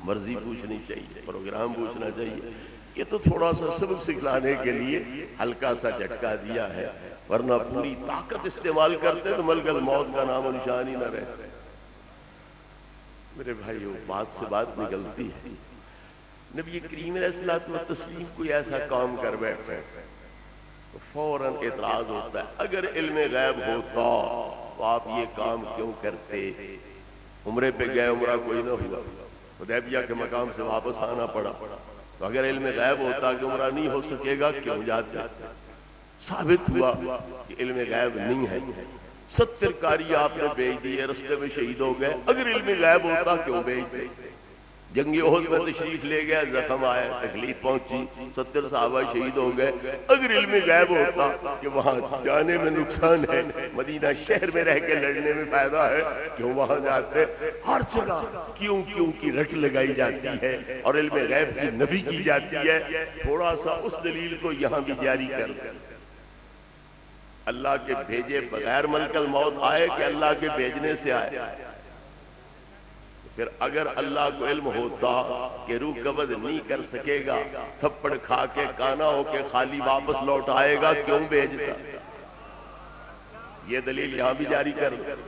مرضی پوچھنی چاہیے، پروگرام پوچھنا چاہیے۔ یہ تو تھوڑا سا سبق سکھلانے کے لیے ہلکا سا جھٹکا دیا ہے، ورنہ پوری طاقت استعمال کرتے تو ملک الموت کا نام و نشان ہی نہ رہتا۔ میرے بھائیو، بات سے بات نکلتی ہے، نبی کریم علیہ الصلوۃ والتسلیم کوئی ایسا کام کر بیٹھے تو فوراً اعتراض ہوتا ہے، اگر علم غیب ہوتا تو آپ یہ کام کیوں کرتے؟ عمرے پہ گئے، عمرہ کوئی نہ ہوا، حدیبیہ کے مقام سے واپس آنا پڑا، تو اگر علم غیب ہوتا کہ عمرہ نہیں ہو سکے گا کیوں جاتے؟ ثابت ہوا کہ علم غیب نہیں ہے، 70 قاری آپ نے بھیج دیے، رستے میں شہید ہو گئے، اگر علم غیب ہوتا کیوں بھیجتے؟ جنگ احد میں تشریف لے گئے، زخم آئے، تکلیف پہنچی، 70 صحابہ شہید ہو گئے، اگر علم غیب ہوتا کہ وہاں جانے میں نقصان ہے، مدینہ شہر میں رہ کے لڑنے میں فائدہ ہے، کیوں وہاں جاتے؟ ہر جگہ کیوں کی رٹ لگائی جاتی ہے اور علم غیب کی نبی کی جاتی ہے۔ تھوڑا سا اس دلیل کو یہاں بھی جاری کر دیں، اللہ کے بھیجے بغیر ملک الموت آئے کہ اللہ کے بھیجنے سے آئے؟ پھر اگر اللہ کو علم ہوتا کہ روح قبض نہیں کر سکے گا، تھپڑ کھا کے کانا ہو کے خالی واپس لوٹ آئے گا، کیوں بھیجتا؟ یہ دلیل یہاں بھی جاری کر دو۔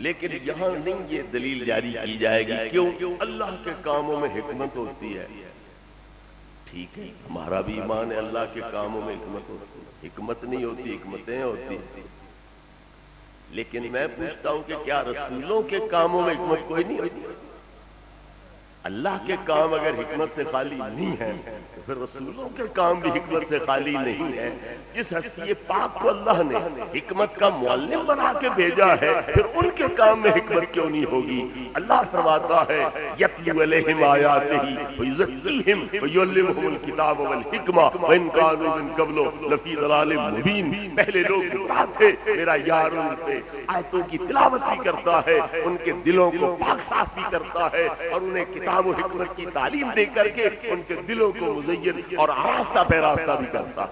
لیکن یہاں نہیں یہ دلیل جاری کی جائے گی، کیوں؟ اللہ کے کاموں میں حکمت ہوتی ہے، ٹھیک ہے، ہمارا بھی ایمان ہے اللہ کے کاموں میں حکمت ہوتی ہے، حکمت نہیں ہوتی، حکمتیں ہوتی ہیں، لیکن میں پوچھتا ہوں کہ کیا رسولوں کے کاموں میں حکمت کوئی نہیں ہوتی؟ اللہ کے کام اگر حکمت سے خالی نہیں ہے تو پھر رسولوں کے کام بھی حکمت سے خالی نہیں ہے۔ جس ہستی پاک کو اللہ نے حکمت کا معلم بنا کے بھیجا ہے، پھر ان کے کام میں حکمت کیوں نہیں ہوگی؟ اللہ فرماتا ہے یتلو علیہم آیاتہ ویزکیہم ویعلمہم الکتاب والحکمہ وان کانوا من قبل لفی ضلال مبین۔ پہلے لوگ گمراہ تھے، میرا یار ان پہ آیتوں کی تلاوت بھی کرتا ہے، ان کے دلوں کو پاک صاف بھی کرتا ہے، اور انہیں کتاب و حکمت کی تعلیم دے کر کے ان کے دلوں کو مزین اور آراستہ پیراستہ بھی کرتا۔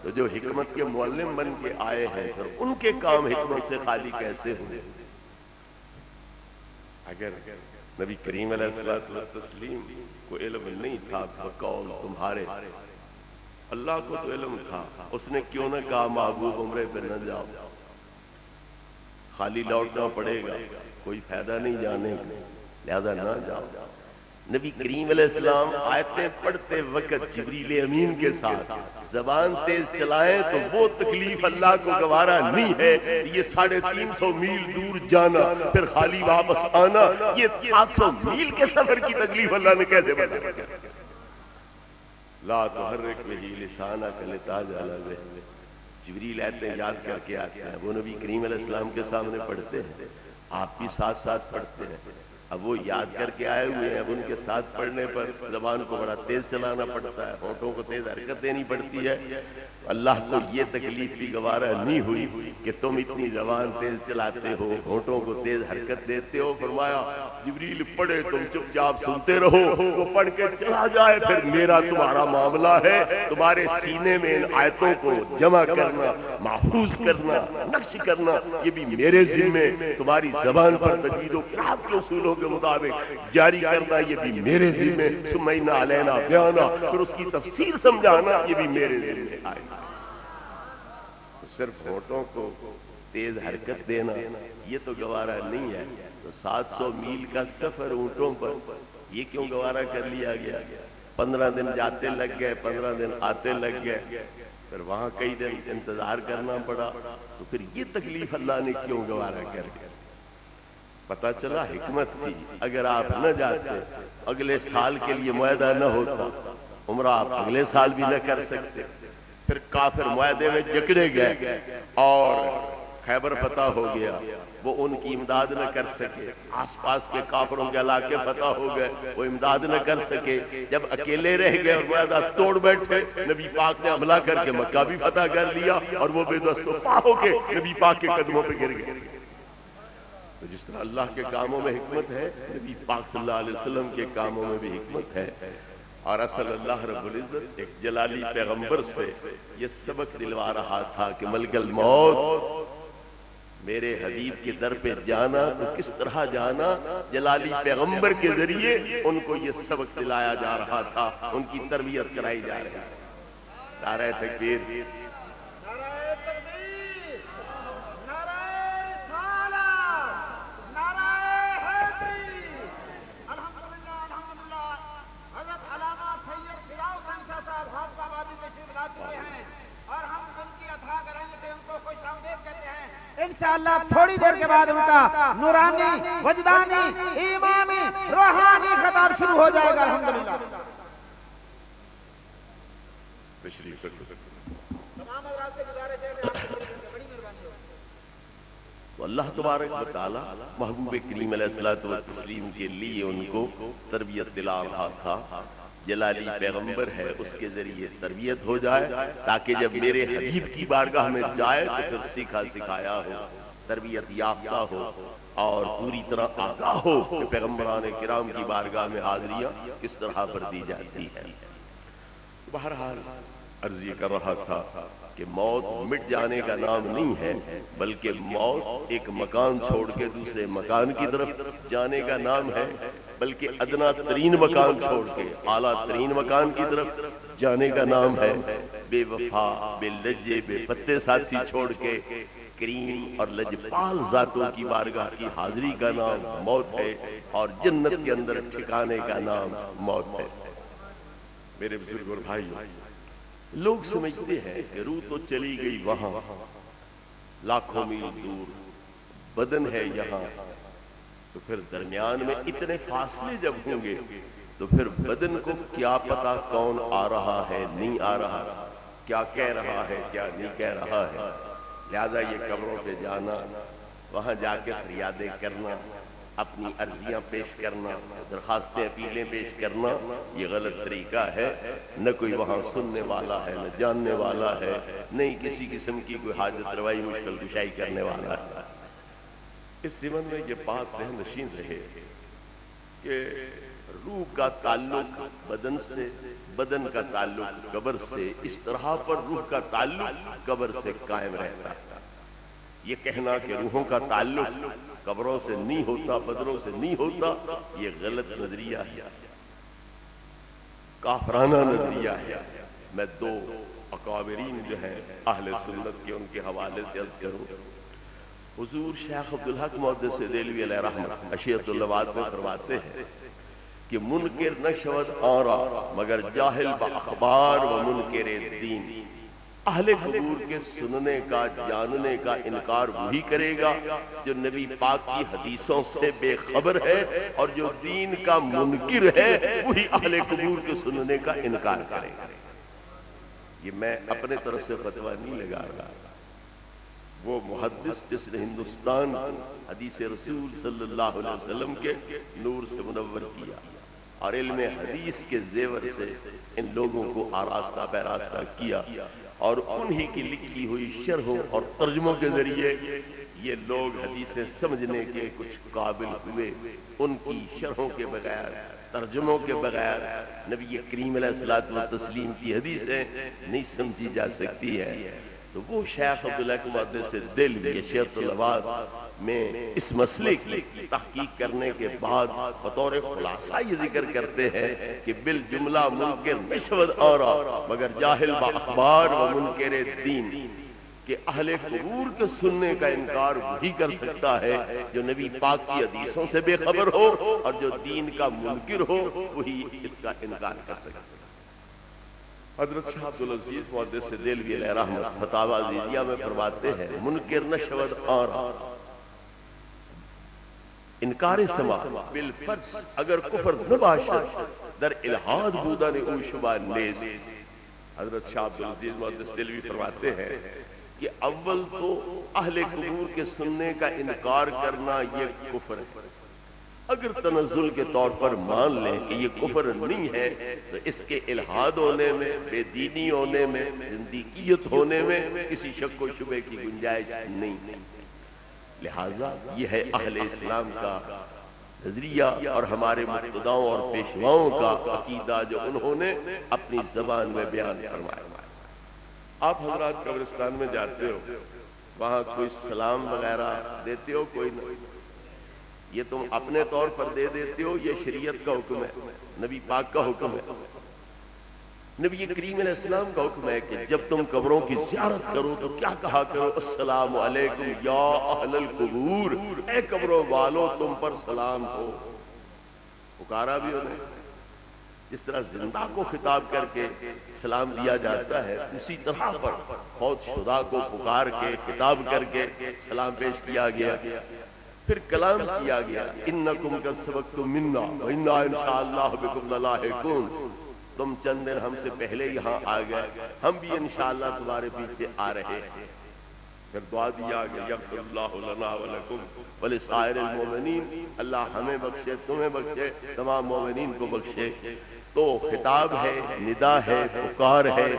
تو جو حکمت کے معلم بن کے آئے ہیں، پھر ان کے کام حکمت سے خالی کیسے ہوئے؟ اگر نبی کریم علیہ الصلوۃ والتسلیم کو علم نہیں تھا بقول تمہارے، اللہ کو تو علم تھا، اس نے کیوں نہ کہا محبوب عمرے پہ نہ جاؤ، خالی لوٹنا پڑے گا، کوئی فائدہ نہیں جانے کا، لہذا نہ جاؤ۔ نبی کریم علیہ السلام آیتیں پڑھتے وقت جبریل امین کے ساتھ زبان تیز چلائیں تو وہ تکلیف اللہ کو گوارا نہیں ہے. یہ 350 میل دور جانا پھر خالی واپس آنا، یہ 700 میل کے سفر کی تکلیف اللہ نے کیسے برداشت کی؟ لا تحرک به لسانک لتعجل به. جبریل آیتیں یاد کر کے آتے ہیں، وہ نبی کریم علیہ السلام کے سامنے پڑھتے ہیں، آپ بھی ساتھ ساتھ پڑھتے ہیں. اب وہ یاد کر کے آئے ہوئے ہیں، اب ان کے ساتھ پڑھنے پر زبان کو بڑا تیز چلانا پڑتا ہے، ہونٹوں کو تیز حرکت دینی پڑتی ہے. اللہ کو یہ تکلیف بھی گوارا نہیں ہوئی کہ تم اتنی زبان تیز چلاتے ہو، ہونٹوں کو تیز حرکت دیتے ہو. فرمایا جبریل پڑھے تم چپ چاپ سنتے رہو، وہ پڑھ کے چلا جائے، پھر میرا تمہارا معاملہ ہے تمہارے سینے میں ان آیتوں کو جمع کرنا، محفوظ کرنا، نقش کرنا، یہ بھی میرے ذمے. تمہاری زبان پر تجوید و قرات کے اصولوں کے مطابق جاری کرنا، یہ بھی میرے ذمے. ثم ان علینا بیانا، پھر اس کی تفسیر سمجھانا، یہ بھی میرے ذمے آئے. صرف ہونٹوں کو تیز حرکت دینا یہ تو گوارا نہیں ہے، تو 700 میل کا سفر اونٹوں پر یہ کیوں گوارا کر لیا گیا؟ 15 دن جاتے لگ گئے، 15 دن آتے لگ گئے، پھر وہاں کئی دن انتظار کرنا پڑا، تو پھر یہ تکلیف اللہ نے کیوں گوارا کر دیا؟ پتہ چلا حکمت تھی. اگر آپ نہ جاتے، اگلے سال کے لیے معاہدہ نہ ہوتا، عمرہ آپ اگلے سال بھی نہ کر سکتے. پھر کافر معاہدے میں جکڑے گئے اور خیبر فتح ہو گیا، وہ ان کی امداد نہ کر سکے. آس پاس کے کافروں کے علاقے فتح ہو گئے، وہ امداد نہ کر سکے. جب اکیلے رہ گئے اور معاہدہ توڑ بیٹھے، نبی پاک نے حملہ کر کے مکہ بھی فتح کر لیا، اور وہ بے دست و پا ہو کے نبی پاک کے قدموں پہ گر گئے. تو جس طرح اللہ کے کاموں میں حکمت ہے، نبی پاک صلی اللہ علیہ وسلم کے کاموں میں بھی حکمت ہے. اور اصل اللہ رب العزت ایک جلالی پیغمبر سے یہ سبق دلوا رہا تھا کہ ملک الموت میرے حبیب کے در پہ جانا تو کس طرح جانا. جلالی پیغمبر کے ذریعے ان کو یہ سبق دلایا جا رہا تھا، ان کی تربیت کرائی جا رہی ہے. نعرہ تکبیر، انشاءاللہ تھوڑی دیر کے بعد ان کا نورانی، وجدانی، ایمانی، روحانی خطاب شروع ہو جائے گا. الحمدللہ تمام حضرات سے گزارش ہے، بڑی مہربانی ہوگی. تو اللہ تبارک و تعالی محبوب کریم علیہ الصلوۃ والتسلیم کے لیے ان کو تربیت دلا رہا تھا. جلالی پیغمبر ہے، اس کے ذریعے تربیت ہو جائے تاکہ جب میرے حبیب کی بارگاہ میں جائے تو پھر سیکھا سکھایا ہو، تربیت یافتہ ہو اور پوری طرح آگاہ ہو کہ پیغمبران کرام کی بارگاہ میں حاضریاں کس طرح پر دی جاتی ہے. بہرحال عرض یہ کر رہا تھا کہ موت مٹ جانے کا نام نہیں ہے، بلکہ موت ایک مکان چھوڑ کے دوسرے مکان کی طرف جانے کا نام ہے، بلکہ ادنا ترین مکان چھوڑ کے اعلیٰ ترین مکان کی طرف جانے کا نام ہے. بے وفا، بے لجے، بے پتے ساتھی چھوڑ کے کریم اور لجپال ذاتوں کی بارگاہ کی حاضری کا نام موت ہے، اور جنت کے اندر ٹھکانے کا نام موت ہے. میرے بزرگ اور بھائیو، لوگ سمجھتے ہیں کہ روح تو چلی گئی وہاں، لاکھوں میل دور بدن ہے یہاں، تو پھر درمیان میں اتنے فاصلے جب ہوں گے تو پھر بدن کو کیا پتا کون آ رہا ہے، نہیں آ رہا، کیا کہہ رہا ہے، کیا نہیں کہہ رہا ہے. لہذا یہ قبروں پہ جانا، وہاں جا کے فریادیں کرنا، اپنی عرضیاں پیش کرنا، درخواستیں اپیلیں پیش کرنا، یہ غلط طریقہ ہے. نہ کوئی وہاں سننے والا ہے، نہ جاننے والا ہے، نہیں کسی قسم کی کوئی حاجت روائی مشکل کشائی کرنے والا ہے. اس زمن میں یہ بات ذہن نشین رہے کہ روح کا تعلق بدن سے، بدن کا تعلق قبر سے، اس طرح پر روح کا تعلق قبر سے قائم رہتا ہے. یہ کہنا کہ روحوں کا تعلق قبروں سے نہیں ہوتا، بدنوں سے نہیں ہوتا، یہ غلط نظریہ ہے، کافرانہ نظریہ ہے. میں دو اکابرین جو ہیں اہل سنت کے، ان کے حوالے سے عرض کروں. حضور شیخ عبدالحق محدث دہلوی علیہ رحمت عشیت اللوات میں فرماتے ہیں کہ کہ منکر نہ شود آرا مگر جاہل با اخبار و منکر دین. اہل قبور کے سننے کا جاننے کا انکار وہی کرے گا جو نبی پاک کی حدیثوں سے بے خبر ہے، اور جو دین کا منکر ہے وہی اہل قبور کے سننے کا انکار کرے گا. یہ میں اپنے طرف سے فتویٰ نہیں لگا رہا، وہ محدث جس نے ہندوستان حدیث رسول صلی اللہ علیہ وسلم کے نور سے منور کیا اور علم حدیث کے زیور سے ان لوگوں کو آراستہ پیراستہ کیا، اور انہی کی لکھی ہوئی شرحوں اور ترجموں کے ذریعے یہ لوگ حدیثیں سمجھنے کے کچھ قابل ہوئے. ان کی شرحوں کے بغیر، ترجموں کے بغیر نبی کریم علیہ الصلوۃ والتسلیم کی حدیثیں نہیں سمجھی جا سکتی ہے. تو وہ شیخ عبداللہ محدث دہلوی شیخ العباد میں اس مسئلے کی تحقیق کرنے کے بعد بطور خلاصہ یہ ذکر کرتے ہیں کہ بالجملہ منکر نشود آرا مگر جاہل با اخبار و منکر دین، کہ اہل قبور کے سننے کا انکار وہی کر سکتا ہے جو نبی پاک کی حدیثوں سے بے خبر ہو، اور جو دین کا منکر ہو وہی اس کا انکار کر سکتا ہے. حضرت شاہ عبدالعزیز محدث دہلوی علیہ رحمت فتاوی عزیزیہ میں فرماتے ہیں منکر نہ شود آرا، انکار سما بالفرض اگر کفر نہ باشد در الہاد بودن او شبہ نیست. حضرت شاہ عبدالعزیز محدث دہلوی فرماتے ہیں کہ اول تو اہل قبور کے سننے کا انکار کرنا یہ کفر ہے. اگر تنزل کے طور پر مان لیں کہ یہ کفر نہیں ہے تو اس کے الہاد ہونے میں، بے دینی ہونے میں، زندیقیت ہونے میں کسی شک و شبہ کی گنجائش نہیں. لہذا یہ ہے اہل اسلام کا نظریہ اور ہمارے مقتداؤں اور پیشواؤں کا عقیدہ جو انہوں نے اپنی زبان میں بیان فرمایا. آپ حضرات قبرستان میں جاتے ہو، وہاں کوئی سلام وغیرہ دیتے ہو؟ کوئی نہیں. یہ تم اپنے طور پر دے دیتے ہو، یہ شریعت کا حکم ہے، نبی پاک کا حکم ہے. نبی کریم علیہ السلام کا حکم ہے کہ جب تم قبروں کی زیارت کرو تو کیا کہا کرو؟ السلام علیکم یا اہل القبور، اے قبروں والو تم پر سلام ہو. پکارا بھی انہیں. اس طرح زندہ کو خطاب کر کے سلام دیا جاتا ہے، اسی طرح پر فوت شدہ کو پکار کے خطاب کر کے سلام پیش کیا گیا. پھر کلام کیا گیا انکم قد سبقتم منا وانا انشاءاللہ بکم للاحقون، تم چند دن ہم سے پہلے یہاں آ گئے، ہم بھی انشاءاللہ تمہارے پیچھے آ رہے ہیں. پھر دعا دیا گیا یغفر اللہ لنا ولکم ولسائر المؤمنین، اللہ ہمیں بخشے، تمہیں بخشے، تمام مومنین کو بخشے. تو خطاب ہے، ندا ہے، پکار ہے،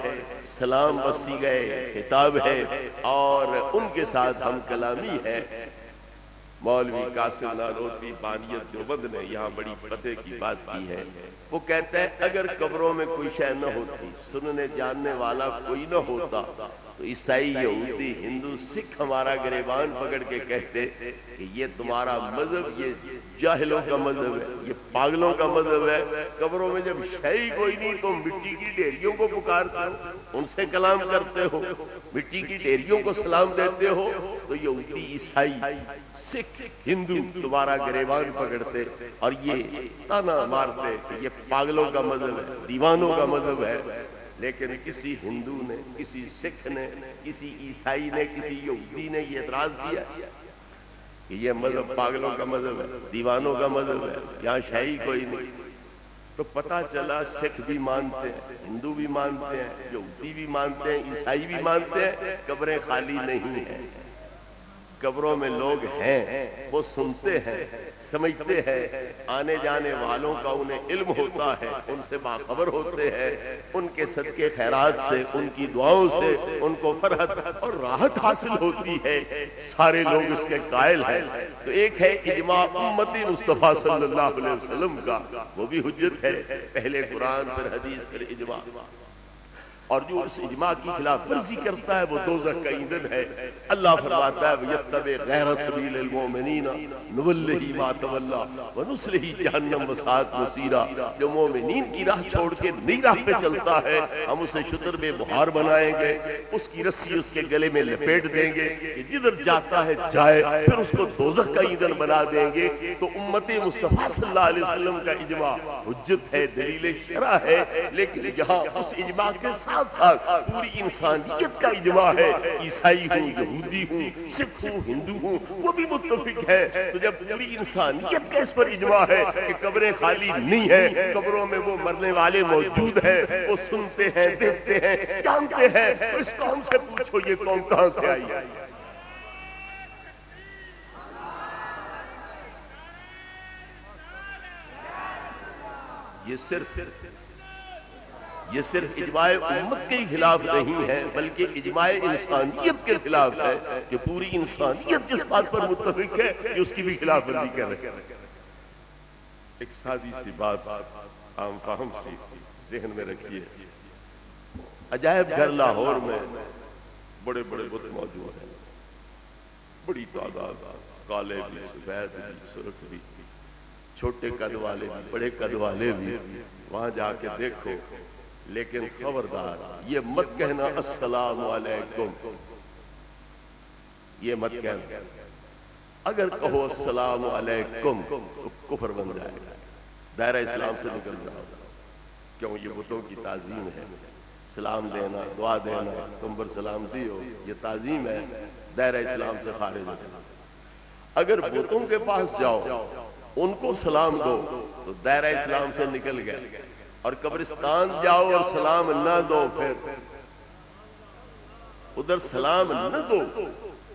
سلام بسی گئے، خطاب ہے، اور ان کے ساتھ ہم کلامی ہے. مولوی قاسم نانوتوی بانیت دیوبند نے یہاں بڑی فتح کی بات کی ہے. وہ کہتا ہے اگر قبروں میں کوئی شے نہ ہوتی، سننے جاننے والا کوئی نہ ہوتا، تو عیسائی، یہودی، ہندو، سکھ ہمارا گریبان پکڑ کے کہتے کہ یہ تمہارا مذہب یہ جاہلوں کا مذہب ہے، یہ پاگلوں کا مذہب ہے. قبروں میں جب شے کوئی نہیں تو مٹی کی ڈھیریوں کو پکارتے ہو، ان سے کلام کرتے ہو، مٹی کی ڈھیریوں کو سلام دیتے ہو، تو یہودی، عیسائی، سکھ، ہندو تمہارا گریبان پکڑتے اور یہ تانا مارتے کہ یہ پاگلوں کا مذہب ہے، دیوانوں کا مذہب ہے. لیکن کسی ہندو نے، کسی سکھ نے، کسی عیسائی نے، کسی یہودی نے یہ اعتراض کیا کہ یہ مذہب پاگلوں کا مذہب ہے، دیوانوں کا مذہب ہے، یہاں شاہی کوئی نہیں. تو پتہ چلا سکھ بھی مانتے ہیں، ہندو بھی مانتے ہیں، یہودی بھی مانتے ہیں، عیسائی بھی مانتے ہیں، قبریں خالی نہیں ہیں. قبروں میں لوگ ہیں، وہ سنتے ہیں، سمجھتے ہیں، آنے جانے والوں کا انہیں علم ہوتا ہے، ان سے باخبر ہوتے ہیں. ان کے صدقے خیرات سے، ان کی دعاؤں سے ان کو فرحت اور راحت حاصل ہوتی ہے. سارے لوگ اس کے قائل ہیں. تو ایک ہے اجماع امتی مصطفیٰ صلی اللہ علیہ وسلم کا، وہ بھی حجت ہے. پہلے قرآن، پھر حدیث، پھر اجماع. اور جو اس اجماع کی خلاف ورزی کرتا ہے وہ دوزخ کا ایندھن ہے۔ اللہ فرماتا ہے وَيَتَّبِعْ غَيْرَ سَبِيلِ الْمُؤْمِنِينَ نُوَلِّهِ مَا تَوَلَّىٰ وَنُصْلِهِ جَهَنَّمَ وَسَاءَتْ مَصِيرًا، جو مومنین کی راہ چھوڑ کے نئی راہ پہ چلتا ہے ہم اسے شتر میں بہار بنائیں گے، اس کی رسی اس کے گلے میں لپیٹ دیں گے کہ جدھر جاتا ہے جائے، پھر اس کو دوزخ کا ایندھن بنا دیں گے۔ تو امت مصطفیٰ صلی اللہ علیہ وسلم کا اجماع حجت ہے، دلیل شرع ہے، لیکن یہاں اس اجماع کے ساتھ ساتھ پوری انسانیت کا اجماع ہے۔ عیسائی ہوں، یہودی ہوں، سکھ ہوں، ہندو ہوں، وہ بھی متفق ہے۔ تو جب پوری انسانیت کا اس پر اجماع ہے کہ قبریں خالی نہیں ہیں، قبروں میں وہ مرنے والے موجود ہیں، وہ سنتے ہیں، دیکھتے ہیں، جانتے ہیں، تو اس قوم سے پوچھو یہ قوم کہاں سے آئی ہے؟ یہ صرف اجماع امت کے خلاف نہیں ہے بلکہ اجماع انسانیت کے خلاف ہے کہ پوری انسانیت جس بات پر متفق ہے کہ اس کی بھی خلاف ورزی کر رہے ہیں۔ ایک سادی سی بات عام فہم سی ذہن میں رکھیے، عجائب گھر لاہور میں بڑے بڑے بت موجود ہیں، بڑی تعداد، کالے بھی، سفید بھی، سرخ بھی، چھوٹے قد والے بھی، بڑے قد والے بھی، وہاں جا کے دیکھو۔ لیکن خبردار یہ مت کہنا السلام علیکم، یہ مت کہنا، اگر کہو السلام علیکم تو کفر بن جائے گا، دائرہ اسلام سے نکل جاؤ۔ کیوں؟ یہ بتوں کی تعظیم ہے، سلام دینا، دعا دینا، تم پر سلامتی ہو، یہ تعظیم ہے، دائرہ اسلام سے خارج ہے۔ اگر بتوں کے پاس جاؤ ان کو سلام دو تو دائرہ اسلام سے نکل گئے، اور قبرستان جاؤ اور سلام نہ دو، پھر ادھر سلام نہ دو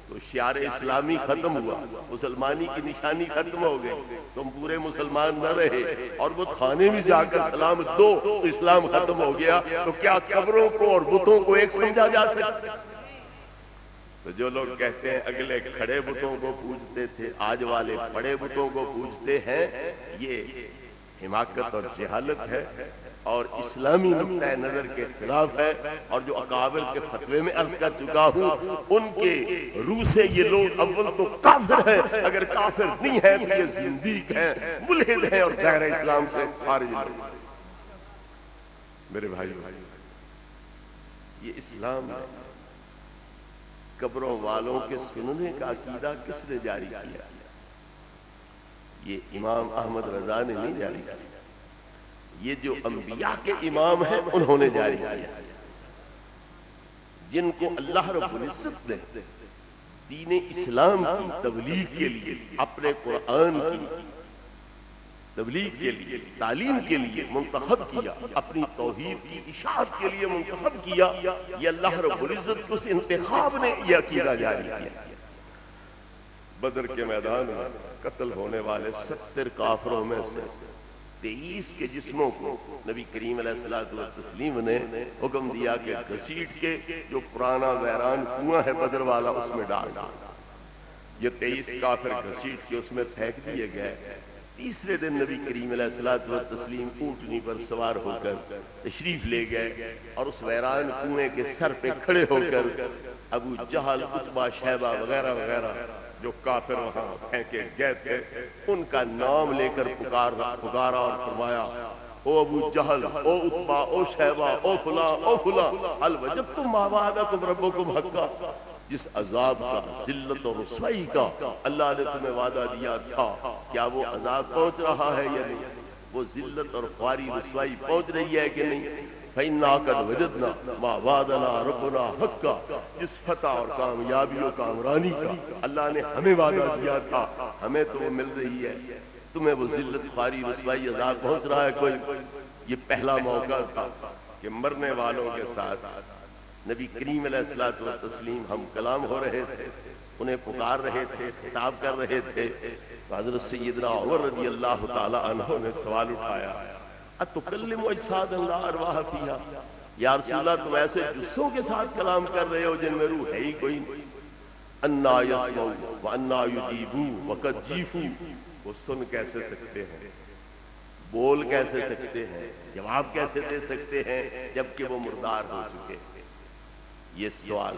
تو شعار اسلامی ختم ہوا، مسلمانی کی نشانی ختم ہو گئی، تم پورے مسلمان نہ رہے۔ اور بت خانے میں جا کر سلام دو تو اسلام ختم ہو گیا۔ تو کیا قبروں کو اور بتوں کو ایک سمجھا جا سکتا؟ تو جو لوگ کہتے ہیں اگلے کھڑے بتوں کو پوجتے تھے، آج والے پڑے بتوں کو پوجتے ہیں، یہ حماقت اور جہالت ہے اور اسلامی نقطہ نظر کے خلاف ہے۔ اور جو اکابر کے فتوے میں عرض کر چکا ہوں، ان کے روح سے یہ لوگ اول تو کافر ہیں، اگر کافر نہیں ہے تو یہ زندیق ہیں، ملحد ہیں اور دائرہ اسلام سے خارج ہیں۔ میرے بھائی، یہ اسلام ہے۔ قبروں والوں کے سننے کا عقیدہ کس نے جاری کیا؟ یہ امام احمد رضا نے نہیں جاری کیا، یہ جو انبیاء کے امام ہیں انہوں نے جاری کیا، جن کو اللہ رب العزت نے دین اسلام کی تبلیغ کے لیے، اپنے قرآن کی تبلیغ کے لیے، تعلیم کے لیے منتخب کیا، اپنی توحید کی اشاعت کے لیے منتخب کیا۔ یہ اللہ رب العزت اس انتخاب نے یہ عقیدہ جاری کیا۔ بدر کے میدان میں قتل ہونے والے 70 کافروں میں سے 23 کے جسموں کو نبی کریم علیہ السلام نے حکم دیا کہ گھسیٹ کے جو پرانا ویران کنواں ہے بدر والا اس میں ڈال۔ یہ 23 کافر گھسیٹ کے اس میں پھینک دیے گئے۔ تیسرے دن نبی کریم علیہ السلام اونٹنی پر سوار ہو کر تشریف لے گئے اور اس ویران کنویں کے سر پہ کھڑے ہو کر ابو جہل، عتبہ، شیبہ وغیرہ وغیرہ جو کافر وہاں پھینکے گئے تھے ان کا نام لے کر پکارا اور فرمایا، او ابو جہل، او عتبہ، او شیبہ، او فلاں، او فلاں، هل وجدتم ما وعدکم ربکم حقا؟ جس عذاب کا، ذلت اور رسوائی کا اللہ نے تمہیں وعدہ دیا تھا، کیا وہ عذاب پہنچ رہا ہے یا نہیں؟ وہ ذلت اور خواری رسوائی پہنچ رہی ہے کہ نہیں؟ فَإِنَّا قَدْ وَجَدْنَا مَا وَعَدَنَا رَبُّنَا حَقًّا، جس فتح اور کامیابی و کامرانی کا اللہ نے ہمیں وعدہ دیا تھا ہمیں تو وہ مل رہی ہے، تمہیں وہ ذلت، خواری، رسوائی، عذاب پہنچ رہا ہے کوئی؟ یہ پہلا موقع تھا کہ مرنے والوں کے ساتھ نبی کریم علیہ السلام ہم کلام ہو رہے تھے، انہیں پکار رہے تھے، خطاب کر رہے تھے۔ حضرت سیدنا عمر رضی اللہ تعالی عنہ نے سوال اٹھایا، اتکلم اجسادا لا ارواح فیہا، یا رسول اللہ تم ایسے جسوں کے ساتھ کلام کر رہے ہو جن میں روح ہے ہی کوئی نہیں؟ انا یسمعوا وانا یجیبوا وقد جیفوا، وہ سن کیسے سکتے ہیں بول کیسے سکتے ہیں، جواب کیسے دے سکتے ہیں جبکہ وہ مردار ہو چکے؟ یہ سوال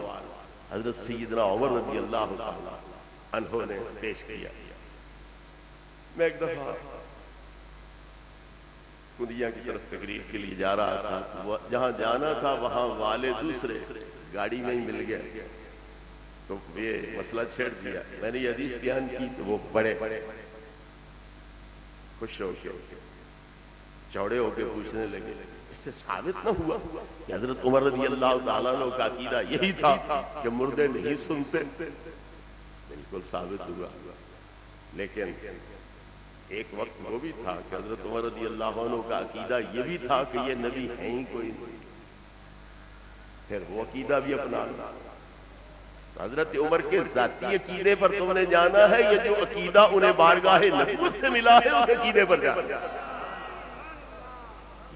حضرت سیدنا عمر رضی اللہ تعالی عنہ نے پیش کیا۔ میں ایک دفعہ کنڈیا کی طرف تقریر کے لیے جا رہا تھا، جہاں جانا تھا وہاں والے دوسرے گاڑی میں ہی مل گئے، تو یہ مسئلہ چھیڑ دیا۔ میں نے یہ حدیث بیان کی تو وہ بڑے خوش ہو کے چوڑے ہو کے پوچھنے لگے، اس سے ثابت نہ ہوا کہ حضرت عمر رضی اللہ تعالیٰ عنہ کا عقیدہ یہی تھا کہ مردے نہیں سنتے؟ بالکل ثابت ہوا، لیکن ایک وقت وہ بھی تھا کہ حضرت عمر رضی اللہ عنہ کا عقیدہ یہ بھی تھا کہ یہ نبی ہیں ہی کوئی نہیں، پھر وہ عقیدہ بھی اپنا۔ حضرت عمر کے ذاتی عقیدے پر تم نے جانا ہے، یہ جو عقیدہ انہیں بارگاہ نبوت سے ملا ہے اس عقیدے پر جانا؟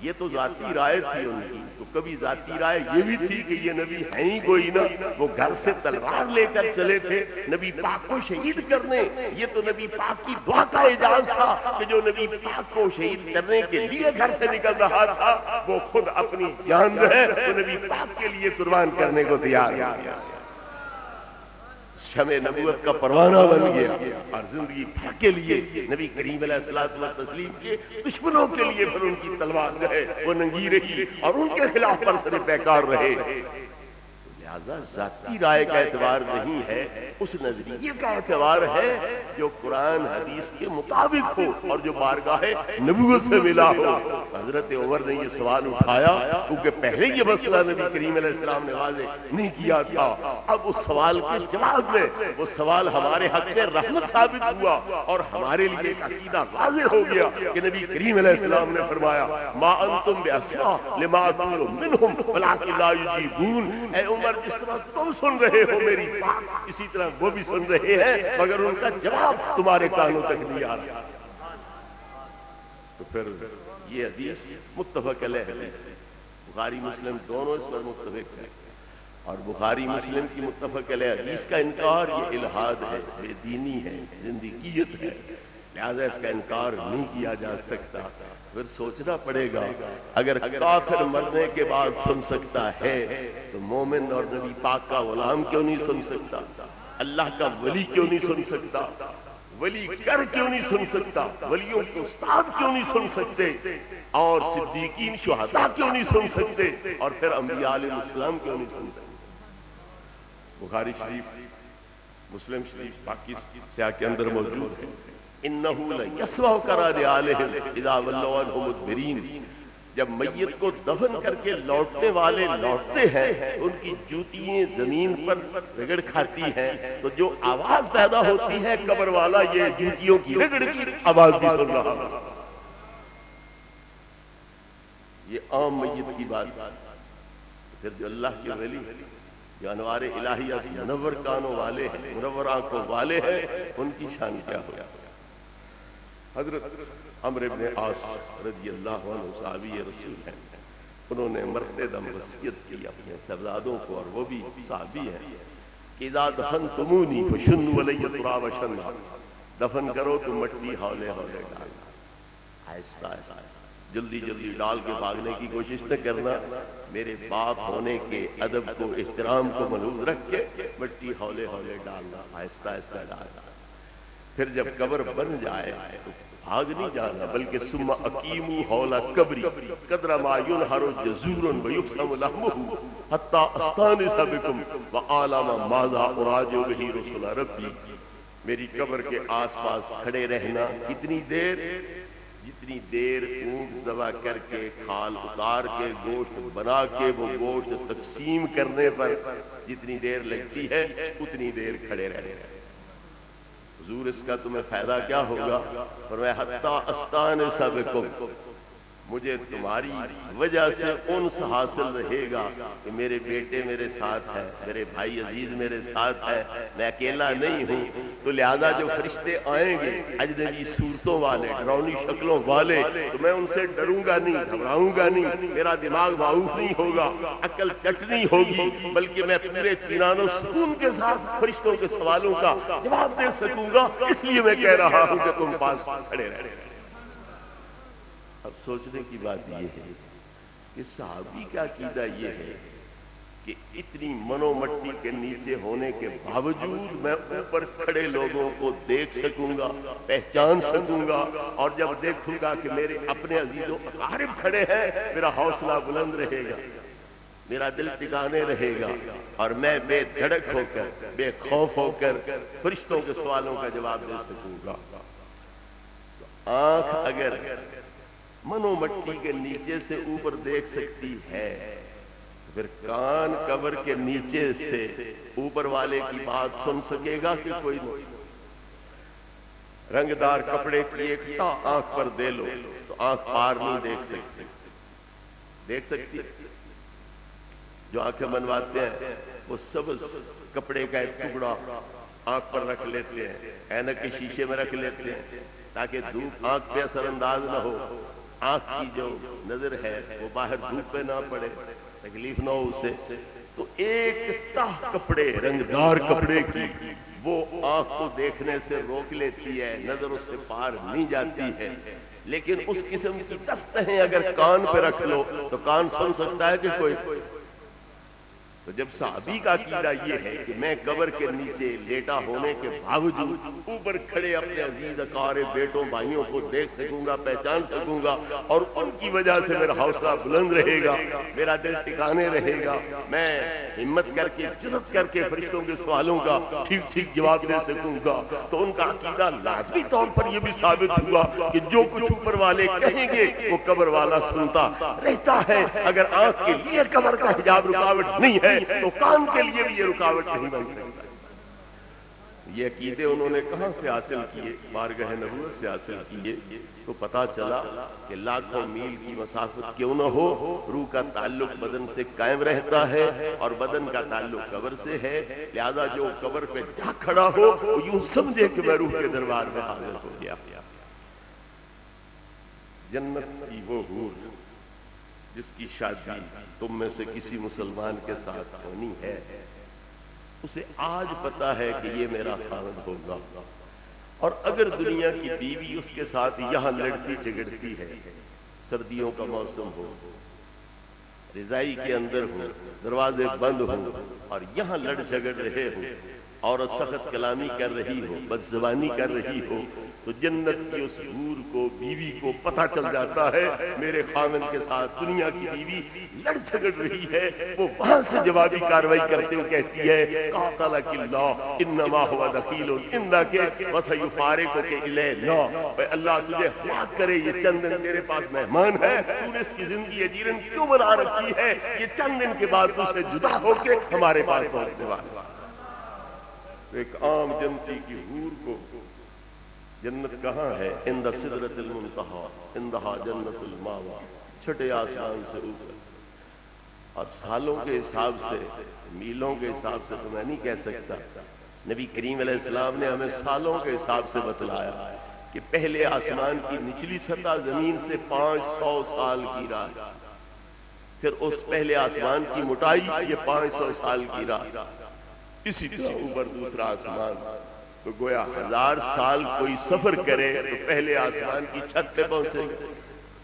یہ تو ذاتی رائے تھی ان کی، تو کبھی ذاتی رائے یہ بھی تھی کہ یہ نبی ہیں ہی کوئی نہ۔ وہ گھر سے تلوار لے کر چلے تھے نبی پاک کو شہید کرنے، یہ تو نبی پاک کی دعا کا اعجاز تھا کہ جو نبی پاک کو شہید کرنے کے لیے گھر سے نکل رہا تھا وہ خود اپنی جان جو ہے وہ نبی پاک کے لیے قربان کرنے کو تیار ہو گیا، شمع نبوت کا پروانہ بن گیا، اور زندگی بھر کے لیے نبی کریم علیہ الصلوۃ والتسلیم کے دشمنوں کے لیے پھر ان کی تلوار جو ہے وہ ننگی رہی اور ان کے خلاف پر سر پیکار رہے۔ لہذا ذاتی رائے کا اعتبار نہیں ہے، اس نظریے کا اعتبار ہے جو قرآن حدیث کے مطابق ہو اور جو بارگاہ نبوت سے ملا ہو۔ حضرت عمر نے یہ سوال اٹھایا کیونکہ پہلے یہ مسئلہ نبی کریم علیہ السلام نے واضح نہیں کیا تھا، اب اس سوال کے جواب میں وہ سوال ہمارے حق میں رحمت ثابت ہوا اور ہمارے لیے ایک عقیدہ واضح ہو گیا کہ نبی کریم علیہ السلام نے فرمایا ما انتم باسمع لما اقول منهم ولكن لا يجيبون۔ اے عمر جس طرح تم سن رہے ہو میری بات اسی طرح وہ بھی سن رہے ہیں مگر ان کا جواب تمہارے کانوں تک نہیں آ رہا۔ تو پھر یہ حدیث متفق علیہ حدیث ہے، بخاری مسلم دونوں اس پر متفق ہیں، اور بخاری مسلم کی متفق علیہ حدیث کا انکار یہ الحاد ہے، بے دینی ہے، زندگیت ہے، لہذا اس کا انکار نہیں کیا جا سکتا۔ پھر سوچنا پڑے گا اگر کافر مرنے کے بعد سن سکتا ہے تو مومن اور نبی پاک کا غلام کیوں نہیں سن سکتا؟ اللہ کا ولی کیوں نہیں سن سکتا؟ ولی کر کیوں نہیں سن سکتا؟ ولیوں کے استاد کیوں نہیں سن سکتے؟ اور صدیقین شہداء کیوں نہیں سن سکتے؟ اور پھر انبیاء علیہ السلام کیوں نہیں سن سکتے؟ بخاری شریف مسلم شریف باقی سیاہ کے اندر موجود ہے، اِنَّهُ لَيَسْمَعُ قَرَارِ عَلَيْهِمْ إِذَا وَلَّوْا عَنْهُ مُدْبِرِينَ۔ جب میت کو دفن کر کے لوٹنے والے لوٹتے ہیں ان کی جوتیاں زمین پر رگڑ کھاتی ہیں تو جو آواز پیدا ہوتی ہے قبر والا یہ جوتیوں کی رگڑ کی آواز بھی سن رہا ہے۔ یہ عام میت کی بات ہے، پھر جو اللہ کے ولی جو انوار الہیہ سے منور کانوں والے ہیں، منور آنکھوں والے ہیں، ان کی شان کیا ہو؟ حضرت عمرو بن عاص رضی اللہ عنہ صحابی رسول ہیں، انہوں نے مرتے دم وصیت کی اپنے صاحبزادوں کو، اور وہ بھی صحابی ہیں، اذا دفنتمونی فشنوا علی التراب شنا، دفن کرو تو مٹی ہولے ہولے ڈالنا، آہستہ آہستہ، جلدی جلدی ڈال کے بھاگنے کی کوشش نہ کرنا، میرے باپ ہونے کے ادب کو احترام کو ملحوظ رکھ کے مٹی ہولے ہولے ڈالنا، آہستہ آہستہ ڈالنا۔ پھر جب قبر بن جائے تو بھاگ نہیں جانا بلکہ ثم اقیموا حول قبری قدر ما ينحر جزور ويقسم لحمه حتى استانس بكم واعلم ماذا اراجع به رسول ربي۔ میری قبر کے آس پاس کھڑے رہنا کتنی دیر؟ جتنی دیر اونٹ ذبح کر کے کھال اتار کے گوشت بنا کے وہ گوشت تقسیم کرنے پر جتنی دیر لگتی ہے اتنی دیر کھڑے رہنے۔ حضور اس کا تمہیں فائدہ کیا ہوگا؟ فرمایا حتی استانس بکم، مجھے تمہاری وجہ سے انس حاصل رہے گا کہ میرے بیٹے میرے ساتھ ہے، میرے بھائی عزیز میرے ساتھ ہے، میں اکیلا نہیں ہوں۔ تو لہذا جو فرشتے آئیں گے اجنبی صورتوں والے، ڈراؤنی شکلوں والے، تو میں ان سے ڈروں گا نہیں، گھبراؤں گا نہیں، میرا دماغ معوف نہیں ہوگا، عقل چٹنی ہوگی، بلکہ میں پورے اطمینان و سکون کے ساتھ فرشتوں کے سوالوں کا جواب دے سکوں گا۔ اس لیے میں کہہ رہا ہوں کہ تم پاس کھڑے رہے۔ اب سوچنے کی بات یہ ہے کہ صحابی کا عقیدہ یہ ہے کہ اتنی منو مٹی کے نیچے ہونے کے باوجود میں اوپر کھڑے لوگوں کو دیکھ سکوں گا، پہچان سکوں گا، اور جب دیکھوں گا کہ میرے اپنے عزیز و اقارب کھڑے ہیں، میرا حوصلہ بلند رہے گا، میرا دل ٹکانے رہے گا، اور میں بے دھڑک ہو کر، بے خوف ہو کر فرشتوں کے سوالوں کا جواب دے سکوں گا۔ آنکھ اگر منو مٹی کے نیچے سے اوپر دیکھ سکتی ہے، پھر کان قبر کے نیچے سے اوپر والے کی بات سن سکے گا کہ کوئی نہیں؟ رنگدار کپڑے کی ایک تا آنکھ پر دے لو تو آنکھ پار نہیں دیکھ سکتی، دیکھ سکتی؟ جو آنکھیں بنواتے ہیں وہ سبز کپڑے کا ایک ٹکڑا آنکھ پر رکھ لیتے ہیں، اینک کے شیشے میں رکھ لیتے ہیں تاکہ دھوپ آنکھ پہ اثر انداز نہ ہو، آنکھ کی جو نظر ہے وہ باہر دھوپ پہ نہ پڑے، تکلیف نہ ہو اسے۔ تو ایک تاہ کپڑے، رنگدار کپڑے کی، وہ آنکھ کو دیکھنے سے روک لیتی ہے، نظر اس سے پار نہیں جاتی ہے۔ لیکن اس قسم کی 10 تہیں اگر کان پہ رکھ لو تو کان سن سکتا ہے کہ کوئی؟ تو جب صحابی کا عقیدہ یہ ہے کہ میں قبر کے نیچے لیٹا ہونے کے باوجود اوپر کھڑے اپنے عزیز اقارب بیٹوں بھائیوں کو دیکھ سکوں گا، پہچان سکوں گا، اور ان کی وجہ سے میرا حوصلہ بلند رہے گا، میرا دل ٹکانے رہے گا، میں ہمت کر کے، جرأت کر کے فرشتوں کے سوالوں کا ٹھیک ٹھیک جواب دے سکوں گا، تو ان کا عقیدہ لازمی طور پر یہ بھی ثابت ہوا کہ جو کچھ اوپر والے کہیں گے وہ قبر والا سنتا رہتا ہے۔ اگر آنکھ کے لیے قبر کا حجاب رکاوٹ نہیں ہے تو کان کے لیے بھی یہ رکاوٹ نہیں بن سکتا۔ یہ عقیدے انہوں نے کہاں سے حاصل کیے؟ بارگاہ نبوت سے حاصل کیے۔ تو پتا چلا کہ لاکھوں میل کی مسافت کیوں نہ ہو، روح کا تعلق بدن سے قائم رہتا ہے اور بدن کا تعلق قبر سے ہے، لہذا جو قبر پہ جا کھڑا ہو وہ یوں سمجھے کہ میں روح کے دربار میں حاضر ہو گیا۔ جنت کی وہ حور جس کی شادی تم میں سے کسی مسلمان کے ساتھ ہونی ہے، اسے آج پتا ہے کہ یہ میرا خاوند ہوگا، اور اگر دنیا کی بیوی اس کے ساتھ یہاں لڑتی جھگڑتی ہے، سردیوں کا موسم ہو، رضائی کے اندر ہو، دروازے بند ہوں اور یہاں لڑ جھگڑ رہے ہو، عورت سخت کلامی کر رہی ہو، بد زبانی کر رہی ہو، تو جنت کی اس حور کو، بیوی کو پتہ چل جاتا ہے میرے خاوند کے ساتھ دنیا کی بیوی لڑ جھگڑ رہی ہے۔ وہ وہاں سے جوابی کاروائی کرتے ہوئے کہتی ہے قاتلک اللہ انما هو دخیل عندک وسیفارقک الینا، اے اللہ تجھے ہلاک کرے، یہ چند دن تیرے پاس مہمان ہے، تو نے اس کی زندگی اجیرن کیوں بنا رکھی ہے؟ یہ چند دن کے بعد اس سے جدا ہو کے ہمارے پاس پہنچنے والا۔ ایک عام جنتی کی حور کو جنت کہاں ہے؟ عند سدرۃ المنتہی، عندہا جنت الماویٰ، چھٹے آسمان سے اوپر۔ اور سالوں کے حساب سے، میلوں کے حساب سے تو میں نہیں کہہ سکتا، نبی کریم علیہ السلام نے ہمیں سالوں کے حساب سے بتلایا کہ پہلے آسمان کی نچلی سطح زمین سے 500 سال کی راہ، پھر اس پہلے آسمان کی موٹائی یہ 500 سال کی راہ، اسی طرح اوپر دوسرا آسمان، تو گویا 1000 سال کوئی سفر کرے تو پہلے آسمان کی چھت پہ پہنچے گا،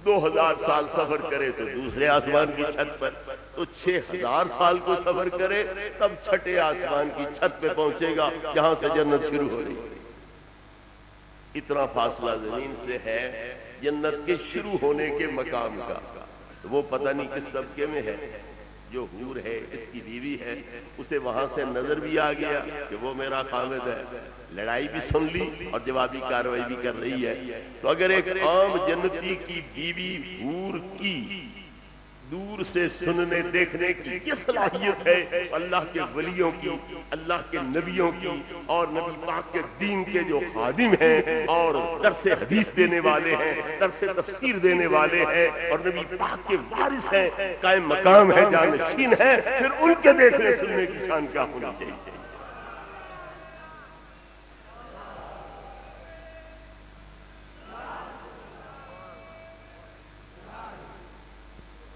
2000 سال سفر کرے تو دوسرے آسمان کی چھت پر، تو 6000 سال کو سفر کرے تب چھٹے آسمان کی چھت پہ پہنچے گا جہاں سے جنت شروع ہو رہی ہے۔ اتنا فاصلہ زمین سے ہے جنت کے شروع ہونے کے مقام کا۔ وہ پتہ نہیں کس طبقے میں ہے، جو حور ہے، اس کی بیوی ہے، اسے وہاں سے نظر بھی آ گیا کہ وہ میرا خاوند ہے، لڑائی بھی سن لی اور جوابی کارروائی بھی کر رہی ہے۔ تو اگر ایک عام جنتی کی بیوی حور کی دور سے سننے دیکھنے کی یہ صلاحیت ہے، اللہ کے ولیوں کی، اللہ کے نبیوں کی، اور نبی پاک کے دین کے جو خادم ہیں اور درس حدیث دینے والے ہیں، درس تفسیر دینے والے ہیں، اور نبی پاک کے وارث ہیں، قائم مقام ہے، جانشین ہے، پھر ان کے دیکھنے سننے کی شان کیا ہونی چاہیے۔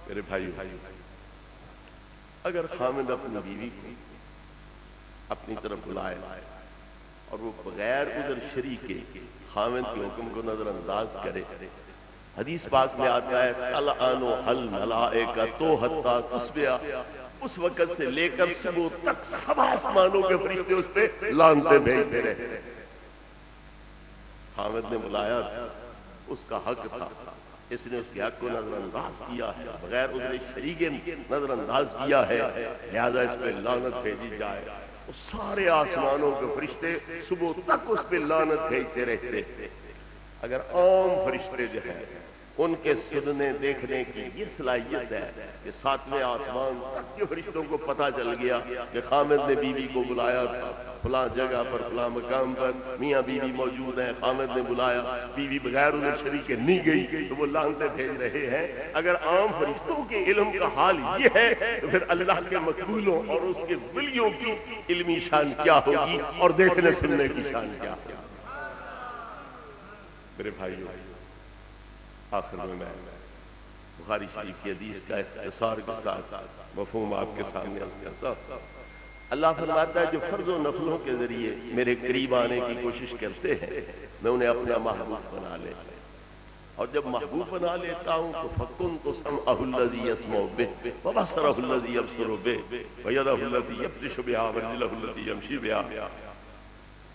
میرے بھائی، اگر خاوند اپنی بیوی کو اپنی طرف بلائے اور وہ بغیر عذر شرعی کے خاوند کے حکم کو نظر انداز کرے حدیث پاک میں آتا ہے تلعن الملائکۃ حتی تصبح، اس وقت سے لے کر صبح تک سب آسمانوں کے فرشتے اس پہ لعنتیں بھیجتے رہے۔ حامد نے بلایا تھا، اس کا حق تھا، اس نے اس کے حق کو نظر انداز کیا ہے، بغیر اس نے شریک نظر انداز کیا ہے، لہذا اس پہ لعنت بھیجی جائے۔ وہ سارے آسمانوں کے فرشتے صبح تک اس پہ لعنت بھیجتے رہتے۔ اگر عام فرشتے جو ہیں ان کے سننے دیکھنے کی یہ صلاحیت ہے کہ ساتویں آسمان تک کے فرشتوں کو پتہ چل گیا کہ حامد نے بیوی کو بلایا تھا فلاں جگہ پر فلاں مقام پر، میاں بیوی موجود ہیں، حامد نے بلایا، بیوی بغیر انہیں شریک نہیں گئی، تو وہ لعنتیں بھیج رہے ہیں۔ اگر عام فرشتوں کے علم کا حال یہ ہے تو پھر اللہ کے مقبولوں اور اس کے ولیوں کی علمی شان کیا ہوگی اور دیکھنے سننے کی شان کیا ہوگی۔ میرے بھائیو، آخر میں بخاری شریف کی حدیث کا اختصار کے ساتھ مفہوم آپ کے سامنے عرض کرتا ہوں۔ اللہ فرماتا ہے جو فرض و نفلوں کے ذریعے میرے قریب آنے کی کوشش کرتے ہیں میں انہیں اپنا محبوب بنا لیتا ہوں، اور جب محبوب بنا لیتا ہوں تو فَكُنْتُ سَمْعَهُ الَّذِي يَسْمَعُ بِهِ وَبَصَرَهُ الَّذِي يَبْصِرُ بِهِ وَيَدَهُ الَّتِي يَبْطِشُ بِهَا وَرِجْلَهُ الَّتِي يَمْشِي بِهَا۔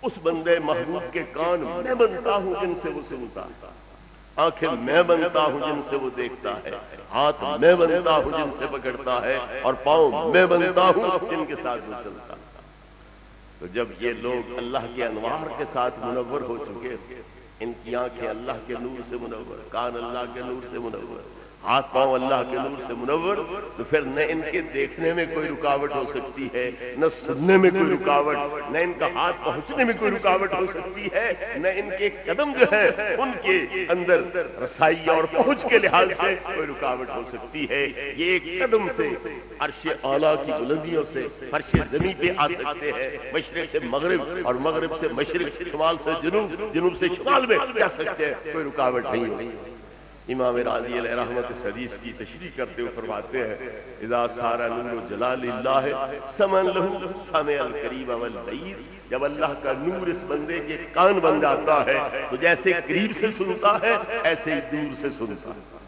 اس بندے محبوب کے کان میں بنتا ہوں جن سے وہ سنتا ہے، آنکھیں میں بنتا ہوں جن سے وہ دیکھتا ہے، ہاتھ میں بنتا ہوں جن سے پکڑتا ہے، اور پاؤں میں بنتا ہوں جن کے ساتھ وہ چلتا ہے۔ تو جب یہ لوگ اللہ کے انوار کے ساتھ منور ہو چکے، ان کی آنکھیں اللہ کے نور سے منور، کان اللہ کے نور سے منور، ہاتھ پاؤں اللہ کے نور سے منور، تو پھر نہ ان کے دیکھنے میں کوئی رکاوٹ ہو سکتی ہے، نہ سننے میں کوئی رکاوٹ، نہ ان کا ہاتھ پہنچنے میں کوئی رکاوٹ ہو سکتی ہے، نہ ان کے قدم جو ہیں ان کے اندر رسائی اور پہنچ کے لحاظ سے کوئی رکاوٹ ہو سکتی ہے۔ یہ ایک قدم سے عرش اعلیٰ کی بلندیوں سے فرش زمین پہ آ سکتے ہیں، مشرق سے مغرب اور مغرب سے مشرق، شمال سے جنوب، جنوب سے شمال میں جا سکتے ہیں، کوئی رکاوٹ نہیں ہوگی۔ امام راضی علیہ رحمت اس حدیث کی تشریح کرتے ہوئے فرماتے ہیں اذا سار نور جلال اللہ سمن لہ سمع القریب والبعید، جب اللہ کا نور اس بندے کے کان بن جاتا ہے تو جیسے قریب سے سنتا ہے ایسے ہی دور سے سنتا ہے۔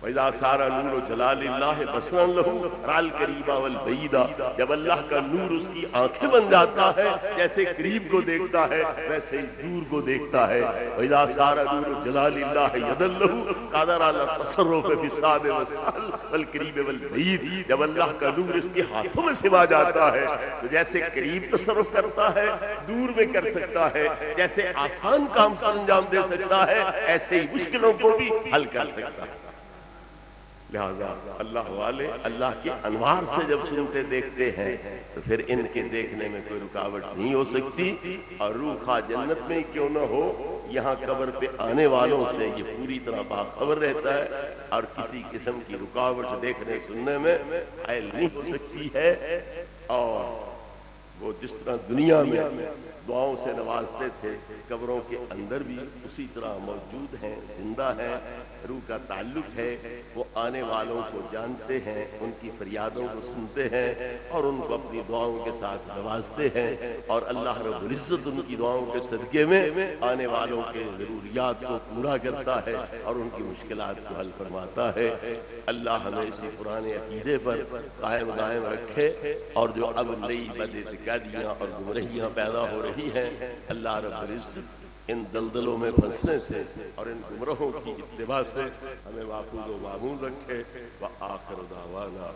وَإِذَا سَارَ نُورُ جَلَالِ اللَّهِ بَصَرًا لَهُ رَأَى الْقَرِيبَ وَالْبَعِيدَ، جب اللہ کا نور اس کی آنکھیں بن جاتا ہے جیسے قریب کو دیکھتا ہے ویسے ہی دور کو دیکھتا ہے۔ وَإِذَا سَارَ نُورُ جَلَالِ اللَّهِ يَدًا لَهُ قَادَرَ عَلَى التَّصَرُّفِ فِي الصَّعْبِ وَالسَّهْلِ وَالْقَرِيبِ وَالْبَعِيدِ، جب اللہ کا نور اس کے ہاتھوں میں سما جاتا ہے تو جیسے قریب تصرف کرتا ہے دور میں کر سکتا ہے، جیسے آسان کام سے انجام دے سکتا ہے ایسے ہی مشکلوں کو بھی حل کر سکتا ہے۔ لہذا اللہ والے اللہ کے انوار سے جب سنتے دیکھتے ہیں تو پھر ان کے دیکھنے میں کوئی رکاوٹ نہیں ہو سکتی، اور روح خواہ جنت میں کیوں نہ ہو یہاں قبر پہ آنے والوں سے یہ پوری طرح باخبر رہتا ہے، اور کسی قسم کی رکاوٹ دیکھنے سننے میں حائل نہیں ہو سکتی ہے۔ اور وہ جس طرح دنیا میں دعاؤں سے نوازتے تھے قبروں کے اندر بھی اسی طرح موجود ہیں، زندہ ہیں، روح کا تعلق ہے، وہ آنے والوں کو جانتے ہیں، ان کی فریادوں کو سنتے ہیں اور ان کو اپنی دعاؤں کے ساتھ نوازتے ہیں، اور اللہ رب العزت ان کی دعاؤں کے صدقے میں آنے والوں کے ضروریات کو پورا کرتا ہے اور ان کی مشکلات کو حل فرماتا ہے۔ اللہ ہمیں اسی پرانے عقیدے پر قائم دائم رکھے، اور جو اب نئی بد اعتقادیاں اور گمراہیاں پیدا ہو رہی ہیں اللہ رب العزت ان دلدلوں میں پھنسنے سے اور ان گمراہوں کی اتباع سے ہمیں محفوظ و معمون رکھے۔ وآخر دعوانا